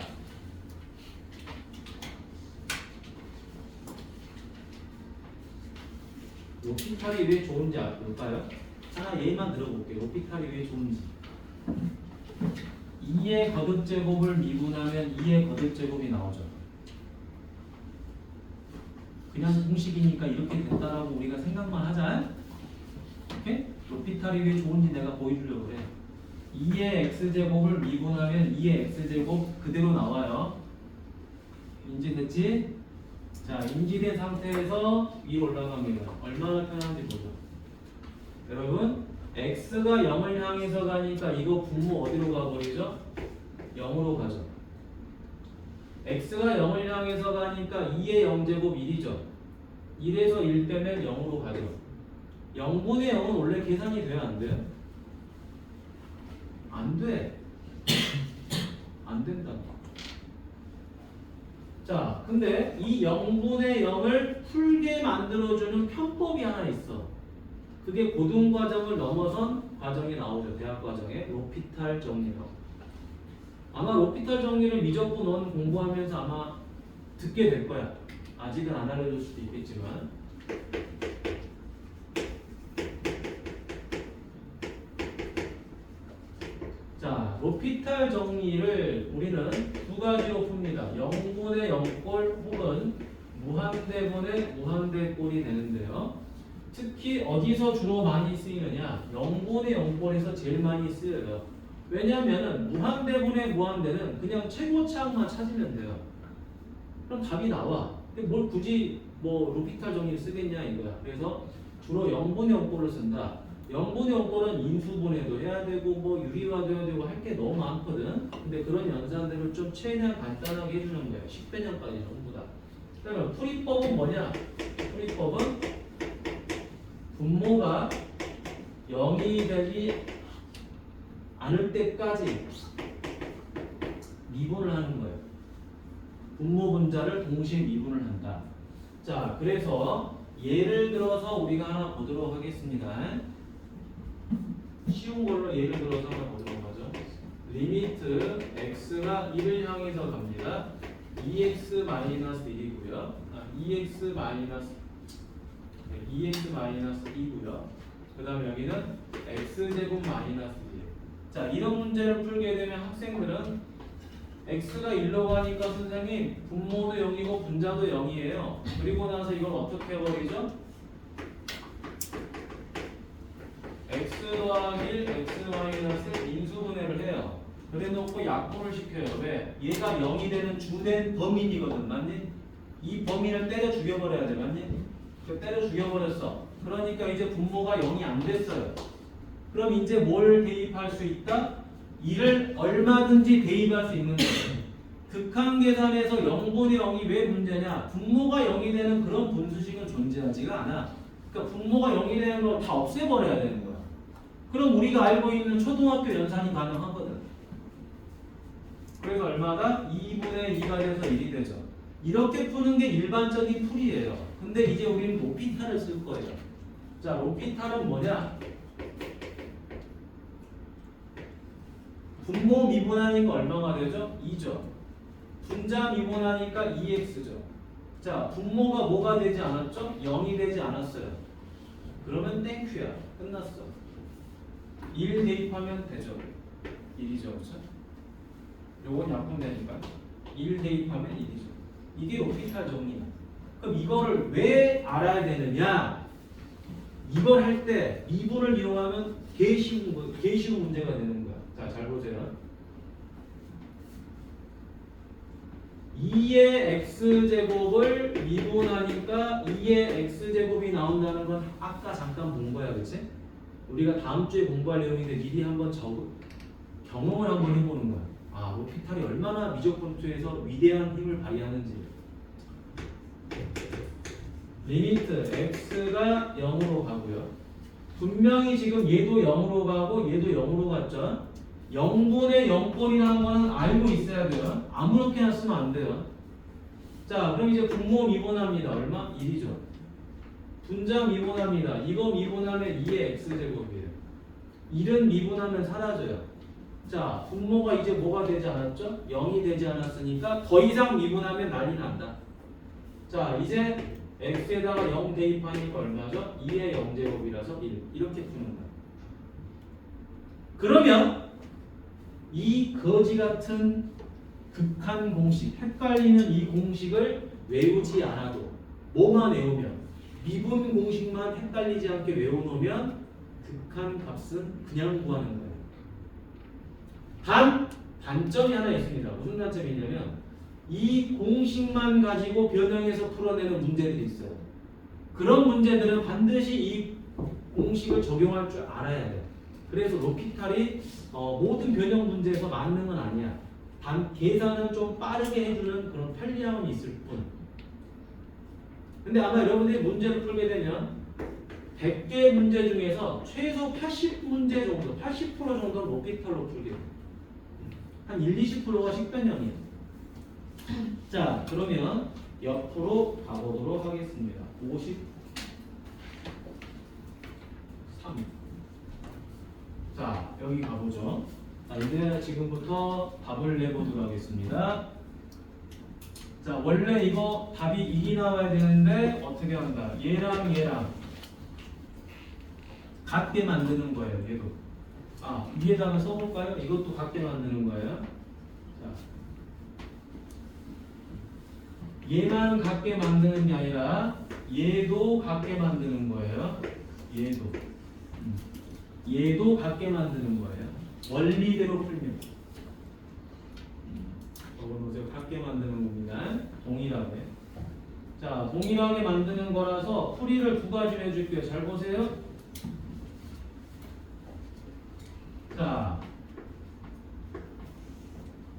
로피탈이 왜 좋은지 볼까요? 하나 예만 들어볼게요. 로피탈이 왜 좋은지. 2의 거듭제곱을 미분하면 2의 거듭제곱이 나오죠. 그냥 공식이니까 이렇게 됐다라고 우리가 생각만 하자. 오케이? 로피탈이 왜 좋은지 내가 보여주려고 그래. 2의 x제곱을 미분하면 2의 x제곱 그대로 나와요. 인지됐지? 자, 인지된 상태에서 위로 올라갑니다. 얼마나 편한지 보죠. 여러분, x가 0을 향해서 가니까 이거 분모 어디로 가버리죠? 0으로 가죠. x가 0을 향해서 가니까 2의 0제곱 1이죠. 1에서 1 빼면 0으로 가죠. 0분의 0은 원래 계산이 돼요? 안 돼요? 안 돼. 안 된다. 자, 근데 이 0분의 0을 풀게 만들어주는 편법이 하나 있어. 그게 고등과정을 넘어선 과정이 나오죠. 대학과정에 로피탈 정리라고. 아마 로피탈 정리를 미적분 원 공부하면서 아마 듣게 될 거야. 아직은 안 알려줄 수도 있겠지만. 자, 로피탈 정리를 우리는 두 가지로 풉니다. 0분의 0꼴 혹은 무한대분의 무한대꼴이 되는데요. 특히 어디서 주로 많이 쓰이느냐? 0분의 0꼴에서 제일 많이 쓰여요. 왜냐하면 무한대분의 무한대는 그냥 최고차항만 찾으면 돼요. 그럼 답이 나와. 근데 뭘 굳이 뭐 로피탈 정리를 쓰겠냐 이거야. 그래서 주로 0분의 0꼴을 쓴다. 0분의 0꼴은 인수분해도 해야 되고 뭐 유리화도 해야 되고 할 게 너무 많거든. 근데 그런 연산들을 좀 최대한 간단하게 해주는 거예요. 10배년까지 전부 다. 그러면 풀이법은 뭐냐? 풀이법은 분모가 0이 되지 않을 때까지 미분을 하는 거예요. 분모 분자를 동시에 미분을 한다. 자, 그래서 예를 들어서 우리가 하나 보도록 하겠습니다. 쉬운 걸로 예를 들어서 하나 보도록 하죠. 리미트 x가 1을 향해서 갑니다. 2x-1이고요. 2x-2고요. 그 다음에 여기는 x제곱 마이너스 1. 자, 이런 문제를 풀게 되면 학생들은 x가 1로 가니까 선생님 분모도 0이고 분자도 0이에요. 그리고 나서 이걸 어떻게 해버리죠? x 더하기 1, x 마이너스 인수분해를 해요. 그래 놓고 약분을 시켜요. 왜? 얘가 0이 되는 주된 범인이거든. 맞니? 이 범인을 때려 죽여버려야 돼. 맞니? 때려 죽여버렸어. 그러니까 이제 분모가 0이 안 됐어요. 그럼 이제 뭘 대입할 수 있다? 이를 얼마든지 대입할 수 있는 거예요. 극한 계산에서 0분의 0이 왜 문제냐? 분모가 0이 되는 그런 분수식은 존재하지가 않아. 그러니까 분모가 0이 되는 걸 다 없애버려야 되는 거야. 그럼 우리가 알고 있는 초등학교 연산이 가능하거든. 그래서 얼마다? 2분의 2가 돼서 1이 되죠. 이렇게 푸는 게 일반적인 풀이에요. 근데 이제 우리는 로피탈을 쓸 거예요. 자, 로피탈은 뭐냐? 분모 미분하니까 얼마가 되죠? 2죠. 분자 미분하니까 2x죠. 자, 분모가 뭐가 되지 않았죠? 0이 되지 않았어요. 그러면 땡큐야. 끝났어. 1 대입하면 되죠. 1이죠. 그렇죠? 요건 약분되니까 1 대입하면 1이죠. 이게 로피탈 정리야. 그럼 이거를 왜 알아야 되느냐? 이걸 할 때 미분을 이용하면 개 쉬운 문제가 되는 거야. 자, 잘 보세요. 2의 x제곱을 미분하니까 2의 x제곱이 나온다는 건 아까 잠깐 본 거야. 그치? 우리가 다음 주에 공부할 내용인데 미리 한번 경험을 한번 해보는 거야. 아, 로피탈이 얼마나 미적분투에서 위대한 힘을 발휘하는지. 리미트 x가 0으로 가고요. 분명히 지금 얘도 0으로 가고 얘도 0으로 갔죠. 0분의 0꼴이라는 거는 알고 있어야 돼요. 아무렇게나 쓰면 안 돼요. 자, 그럼 이제 분모 미분합니다. 얼마? 1이죠. 분자 미분합니다. 이거 미분하면 2의 x제곱이에요. 1은 미분하면 사라져요. 자, 분모가 이제 뭐가 되지 않았죠? 0이 되지 않았으니까 더 이상 미분하면 난리 난다. 자, 이제 x에다가 0 대입하니까 얼마죠? 2의 0제곱이라서 1. 이렇게 푸는 거야. 그러면 이 거지 같은 극한 공식, 헷갈리는 이 공식을 외우지 않아도 뭐만 외우면 미분 공식만 헷갈리지 않게 외워놓으면 극한 값은 그냥 구하는 거예요. 단점이 하나 있습니다. 무슨 단점이냐면 이 공식만 가지고 변형해서 풀어내는 문제들이 있어요. 그런 문제들은 반드시 이 공식을 적용할 줄 알아야 돼요. 그래서 로피탈이 모든 변형 문제에서 만능은 아니야. 단 계산은 좀 빠르게 해주는 그런 편리함은 있을 뿐. 근데 아마 여러분들이 문제를 풀게 되면 100개 문제 중에서 최소 80문제 정도, 80% 정도는 로피탈로 풀게 돼요. 한 1-20%가 식변형이에요. 자, 그러면 옆으로 가보도록 하겠습니다. 53. 자, 여기 가보죠. 자, 이제 지금부터 답을 내보도록 하겠습니다. 자, 원래 이거 답이 1이 나와야 되는데 어떻게 한다? 얘랑 얘랑 같게 만드는 거예요. 얘도. 아, 위에다가 써볼까요? 이것도 같게 만드는 거예요. 자, 얘만 같게 만드는 게 아니라 얘도 같게 만드는 거예요. 얘도 같게 만드는 거예요. 원리대로 풀면. 적어놓으세요. 같게 만드는 겁니다. 동일하게. 자, 동일하게 만드는 거라서 풀이를 두 가지로 해줄게요. 잘 보세요. 자,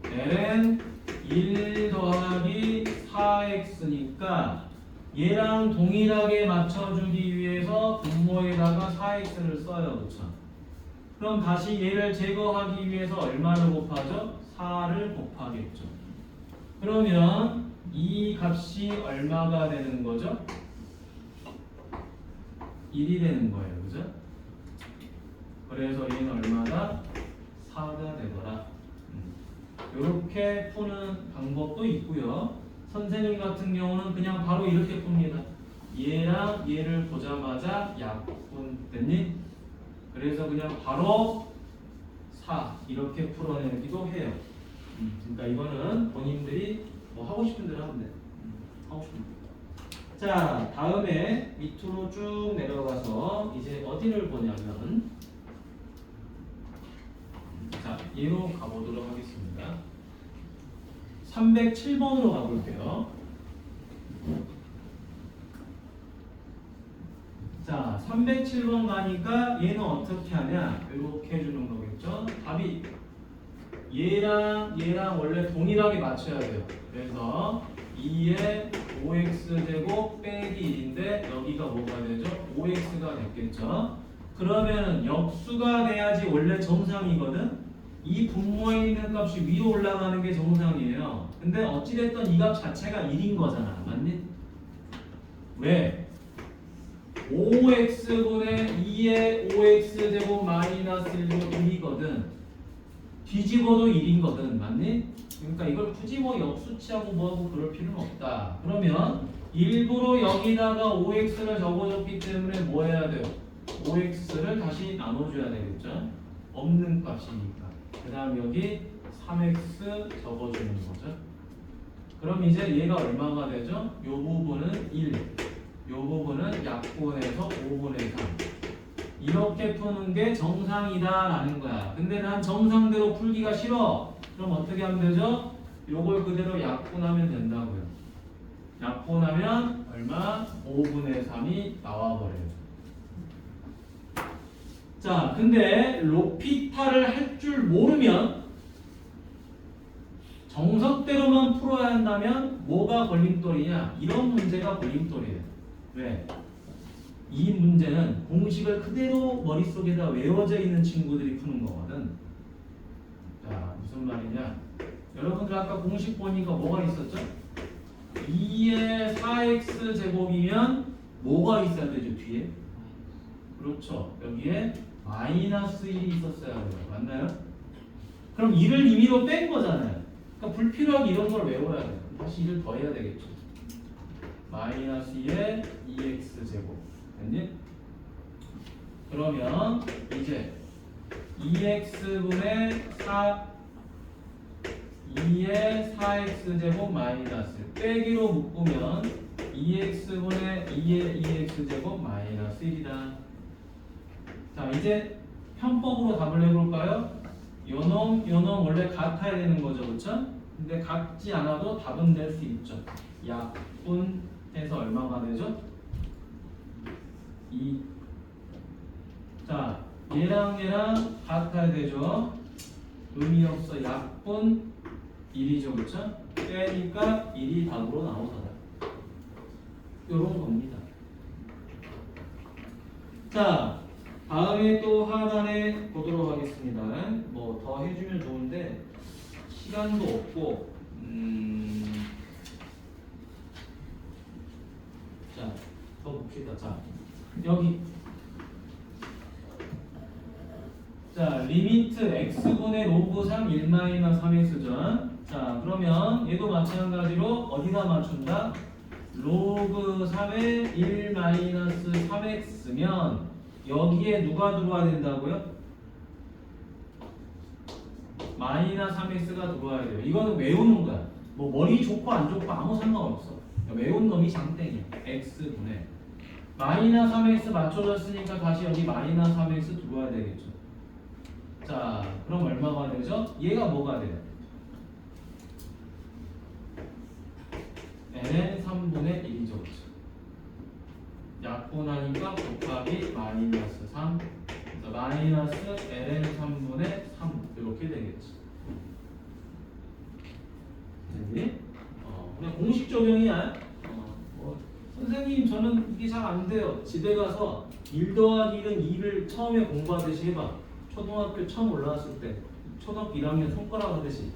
ln 1 더하기 4x니까 얘랑 동일하게 맞춰주기 위해서 분모에다가 4x를 써요. 그렇죠? 그럼 다시 얘를 제거하기 위해서 얼마를 곱하죠? 4를 곱하겠죠. 그러면 이 값이 얼마가 되는 거죠? 1이 되는 거예요. 그죠? 그래서 얘는 얼마다? 4가 되더라. 이렇게 푸는 방법도 있고요. 선생님 같은 경우는 그냥 바로 이렇게 풉니다. 얘랑 얘를 보자마자 약분 됐니? 그래서 그냥 바로 4 이렇게 풀어내기도 해요. 그러니까 이거는 본인들이 뭐 하고 싶은 대로 하면 돼. 하고 싶은 대로. 자, 다음에 밑으로 쭉 내려가서 이제 어디를 보냐면 자, 얘로 가보도록 하겠습니다. 307번으로 가볼게요. 자, 307번 가니까 얘는 어떻게 하냐? 이렇게 해주는 거겠죠? 답이 얘랑 원래 동일하게 맞춰야 돼요. 그래서 2의 5x제곱 빼기 1인데 여기가 뭐가 되죠? 5x가 됐겠죠? 그러면 역수가 돼야지 원래 정상이거든? 이 분모에 있는 값이 위로 올라가는 게 정상이에요. 근데 어찌됐든 이 값 자체가 1인 거잖아. 맞니? 왜? 5x분의 2의 5x제곱 마이너스 1로 1이거든. 뒤집어도 1인 거든. 맞니? 그러니까 이걸 굳이 뭐 역수치하고 뭐하고 그럴 필요는 없다. 그러면 일부러 여기다가 5x를 적어줬기 때문에 뭐 해야 돼요? 5x를 다시 나눠줘야 되겠죠? 없는 값이니까. 그 다음 여기 3x 적어주는 거죠. 그럼 이제 얘가 얼마가 되죠? 요 부분은 1, 요 부분은 약분해서 5분의 3. 이렇게 푸는 게 정상이다라는 거야. 근데 난 정상대로 풀기가 싫어. 그럼 어떻게 하면 되죠? 요걸 그대로 약분하면 된다고요. 약분하면 얼마? 5분의 3이 나와버려요. 자, 근데 로피타를 할 줄 모르면 정석대로만 풀어야 한다면 뭐가 걸림돌이냐? 이런 문제가 걸림돌이에요. 왜? 이 문제는 공식을 그대로 머릿속에다 외워져 있는 친구들이 푸는 거거든. 자, 무슨 말이냐? 여러분들 아까 공식 보니까 뭐가 있었죠? 2의 4x 제곱이면 뭐가 있어야 되죠? 뒤에? 그렇죠. 여기에 마이너스 1이 있었어야 해요. 맞나요? 그럼 1을 임의로 뺀 거잖아요. 그러니까 불필요하게 이런 걸 외워야 돼요. 다시 1을 더해야 되겠죠. 마이너스 2의 2x 제곱. 됐니? 그러면 이제 2x분의 2의 4x 제곱 마이너스 빼기로 묶으면 2x분의 2의 2x 제곱 마이너스 1이다. 자, 이제 편법으로 답을 해볼까요? 요놈 원래 같아야 되는 거죠, 그렇죠? 근데 같지 않아도 답은 될 수 있죠. 약분해서 얼마가 되죠? 2. 자, 얘랑 같아야 되죠. 의미 없어. 약분 1이죠, 그렇죠? 빼니까 1이 답으로 나오잖아요. 요런 겁니다. 자, 다음에 또 하단에 보도록 하겠습니다. 뭐 더 해주면 좋은데 시간도 없고 자, 더 봅시다. 자, 여기 자, 리미트 x분의 로그 3 1-3x죠. 자, 그러면 얘도 마찬가지로 어디다 맞춘다? 로그 3의 1-3x면 여기에 누가 들어와야 된다고요? 마이너스 3x가 들어와야 돼요. 이거는 외우는 거야. 뭐 머리 좋고 안 좋고 아무 상관없어. 외운 놈이 장땡이야. x분의 마이너스 3x 맞춰졌으니까 다시 여기 마이너스 3x 들어와야 되겠죠. 자, 그럼 얼마가 되죠? 얘가 뭐가 돼요? ln 3분의 1이죠. 그렇죠? 약분하니까 곱하기 마이너스 3. 그래서 마이너스 ln 3분의 3 이렇게 되겠지. 됐니? 그냥 공식 적용이야. 선생님 저는 이게 잘 안 돼요. 집에 가서 1 더하기 1은 2를 처음에 공부하듯이 해봐. 초등학교 처음 올라왔을 때 초등학교 1학년 손가락 하듯이.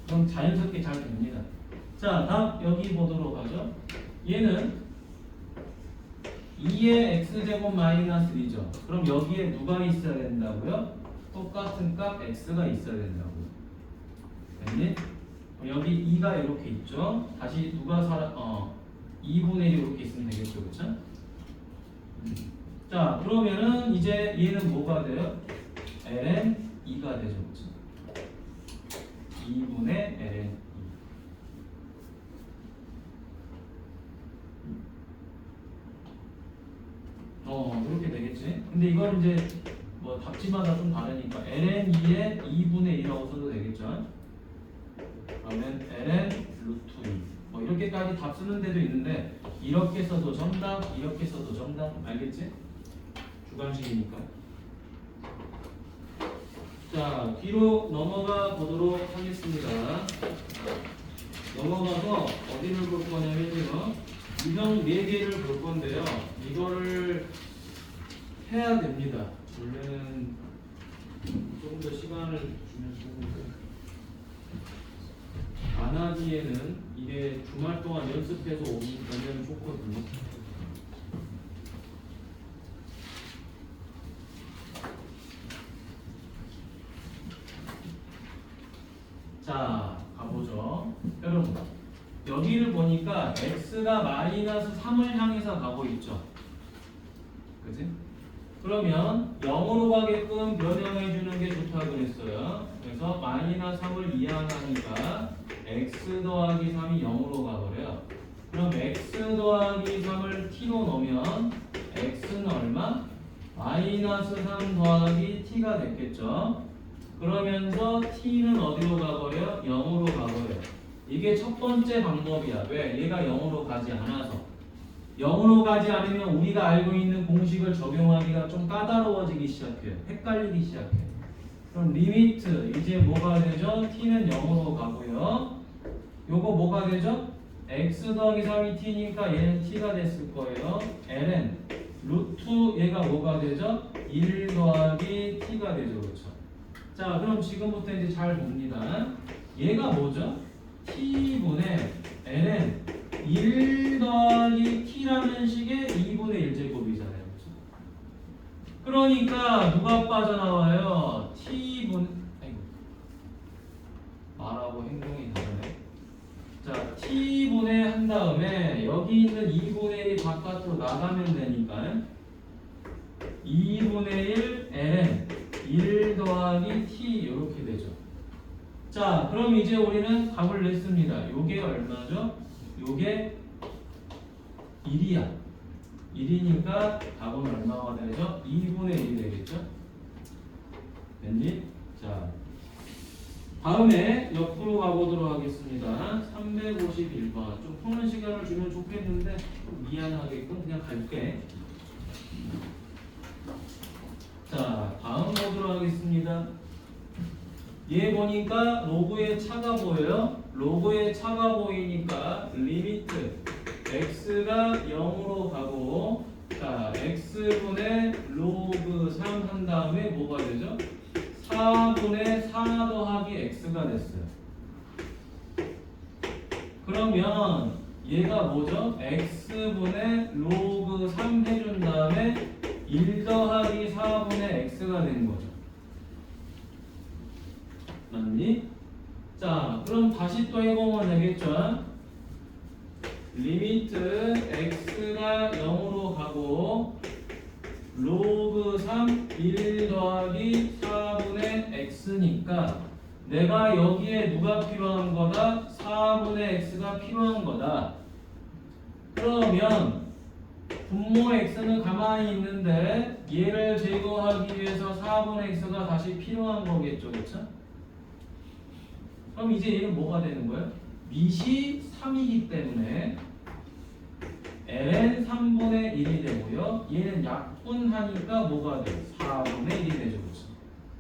그럼 자연스럽게 잘 됩니다. 자, 다음 여기 보도록 하죠. 얘는 2의 x제곱 마이너스 1이죠. 그럼 여기에 누가 있어야 된다고요? 똑같은 값 x가 있어야 된다고요. 됐니? 여기 2가 이렇게 있죠. 다시 누가 2분의 1 이렇게 있으면 되겠죠. 그쵸? 자, 그러면은 이제 얘는 뭐가 돼요? ln 2가 되죠. 그쵸? 2분의 ln 2. 그렇게 되겠지. 근데 이걸 이제 뭐 답지마다 좀 다르니까 ln 2의 2분의 1이라고 써도 되겠죠. 그러면 ln 루트 2. 뭐 이렇게까지 답 쓰는 데도 있는데 이렇게 써도 정답, 이렇게 써도 정답. 알겠지? 주관식이니까. 자, 뒤로 넘어가 보도록 하겠습니다. 넘어가서 어디를 볼 거냐면요. 유형 4개를 볼 건데요. 이거를 해야 됩니다. 원래는 조금 더 시간을 주면 좋은데 안 하기에는 이게 주말 동안 연습해서 오면 좋거든요. 자, 가보죠. 여러분, 여기를 보니까 x가 마이너스 3을 향해서 가고 있죠. 그치? 그러면 0으로 가게끔 변형해 주는 게 좋다고 그랬어요. 그래서 마이너스 3을 이항하니까 x 더하기 3이 0으로 가버려요. 그럼 x 더하기 3을 t로 넣으면 x는 얼마? 마이너스 3 더하기 t가 됐겠죠. 그러면서 t는 어디로 가버려? 0으로 가버려. 이게 첫 번째 방법이야. 왜? 얘가 0으로 가지 않아서. 0으로 가지 않으면 우리가 알고 있는 공식을 적용하기가 좀 까다로워지기 시작해요. 헷갈리기 시작해요. 그럼 리미트 이제 뭐가 되죠? t는 0으로 가고요. 요거 뭐가 되죠? x 더하기 3이 t니까 얘는 t가 됐을 거예요. ln 루트 얘가 뭐가 되죠? 1 더하기 t가 되죠. 그렇죠? 자, 그럼 지금부터 이제 잘 봅니다. 얘가 뭐죠? t분의 ln 1 더하기 t라는 식의 2분의 1제곱이잖아요. 그렇죠? 그러니까 누가 빠져나와요? t분 아이고 말하고 행동이 다르네. 자, t분의 한 다음에 여기 있는 2분의 1이 바깥으로 나가면 되니까 2분의 1 ln 1 더하기 t 이렇게 되죠. 자, 그럼 이제 우리는 값을 냈습니다. 요게 얼마죠? 요게 1이야. 1이니까 답은 얼마가 되죠? 2분의 1이 되겠죠? 됐니? 자, 다음에 옆으로 가보도록 하겠습니다. 351번. 좀 푸는 시간을 주면 좋겠는데 좀 미안하게끔 그냥 갈게. 자, 다음 보도록 하겠습니다. 얘 보니까 로그의 차가 보여요. 로그의 차가 보이니까 리미트 x가 0으로 가고 자 x분의 로그 3 한 다음에 뭐가 되죠? 4분의 4 더하기 x가 됐어요. 그러면 얘가 뭐죠? x분의 로그 3 해준 다음에 1 더하기 4분의 x가 된 거죠. 맞니? 자, 그럼 다시 또 해보면 되겠죠? 리미트 x가 0으로 가고 로그 3 1 더하기 4분의 x니까 내가 여기에 누가 필요한 거다? 4분의 x가 필요한 거다. 그러면 분모 x는 가만히 있는데 얘를 제거하기 위해서 4분의 x가 다시 필요한 거겠죠. 그렇죠? 그럼 이제 얘는 뭐가 되는 거예요? 밑이 3이기 때문에 ln 3분의 1이 되고요. 얘는 약분하니까 뭐가 돼요? 4분의 1이 되죠. 그렇죠?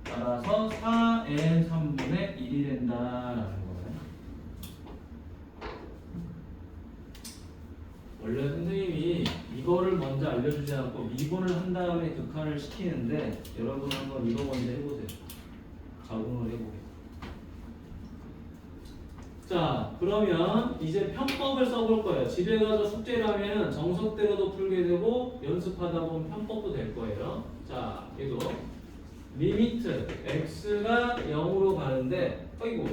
따라서 4ln 3분의 1이 된다라는 거예요. 원래 선생님이 이거를 먼저 알려주지 않고 미분을 한 다음에 극한을 시키는데 여러분 한번 이거 먼저 해보세요. 적응을 해보게. 자, 그러면 이제 편법을 써볼 거예요. 집에 가서 숙제를 하면 정석대로도 풀게 되고 연습하다 보면 편법도 될 거예요. 자, 이거 리미트 x가 0으로 가는데 어이구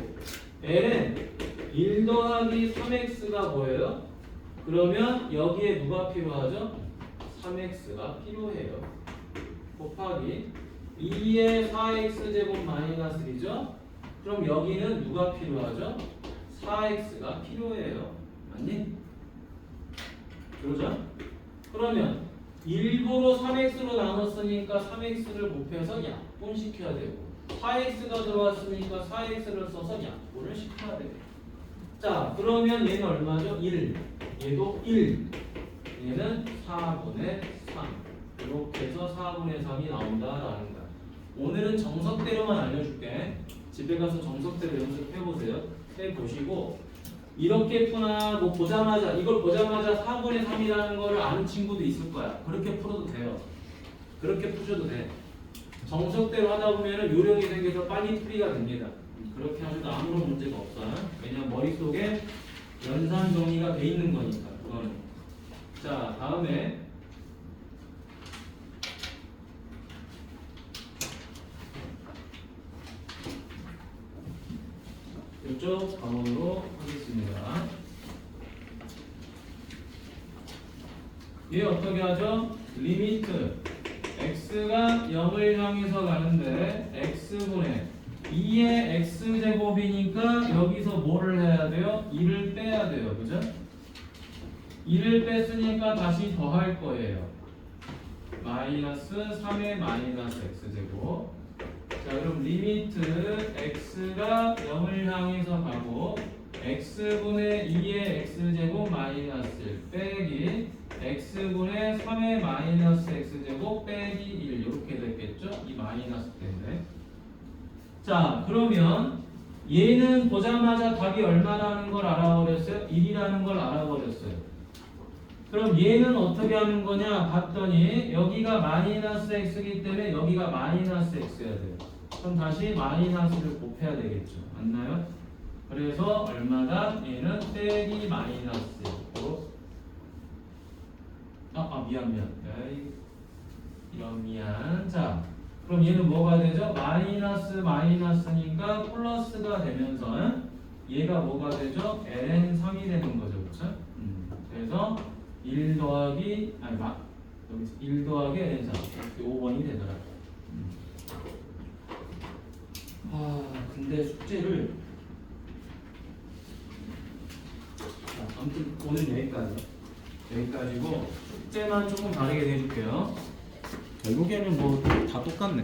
ln 1 더하기 3x가 보여요. 그러면 여기에 누가 필요하죠? 3x가 필요해요. 곱하기 2의 4x제곱 마이너스 1이죠? 그럼 여기는 누가 필요하죠? 4x가 필요해요. 맞니? 그러죠? 그러면 일부러 3x로 나눴으니까 3x를 곱해서 약분시켜야 되고 4x가 들어왔으니까 4x를 써서 약분을 시켜야 되고 자 그러면 얘는 얼마죠? 1 얘도 1 얘는 4분의 3 이렇게 해서 4분의 3이 나온다라는 거야. 오늘은 정석대로만 알려줄게. 집에 가서 정석대로 연습해보세요. 해보시고 이렇게 푸나 뭐 보자마자 이걸 보자마자 4분의 3이라는 거를 아는 친구도 있을 거야. 그렇게 풀어도 돼요. 그렇게 푸셔도 돼. 정석대로 하다 보면은 요령이 생겨서 빨리 풀이가 됩니다. 그렇게 하셔도 아무런 문제가 없어요. 왜냐면 머릿속에 연산 정리가 돼 있는 거니까 그거는. 자 다음에 이쪽 과목으로 하겠습니다. 얘 어떻게 하죠? 리미트 x가 0을 향해서 가는데 x분의 2의 x제곱이니까 여기서 뭐를 해야 돼요? 2를 빼야 돼요. 그죠? 2를 뺐으니까 다시 더할 거예요. 마이너스 3의 마이너스 x제곱. 자 그럼 리미트 x가 0을 향해서 가고 x분의 2의 x제곱 마이너스 1 빼기 x분의 3의 마이너스 x제곱 빼기 1 이렇게 됐겠죠? 이 마이너스 때문에. 자 그러면 얘는 보자마자 답이 얼마라는 걸 알아버렸어요? 1이라는 걸 알아버렸어요. 그럼 얘는 어떻게 하는 거냐 봤더니 여기가 마이너스 x이기 때문에 여기가 마이너스 x여야 돼요. 그럼 다시 마이너스를 곱해야 되겠죠. 맞나요? 그래서 얼마다? 얘는 빼기 마이너스로 미안. 자 그럼 얘는 뭐가 되죠? 마이너스니까 플러스가 되면서 얘가 뭐가 되죠? ln3이 되는 거죠. 그렇죠? 그래서 1 더하기 여기서 1 더하기 ln3 이렇게 5번이 되더라고요. 근데 숙제를 아무튼 오늘 여기까지고 숙제만 조금 다르게 내줄게요. 결국에는 뭐 다 똑같네.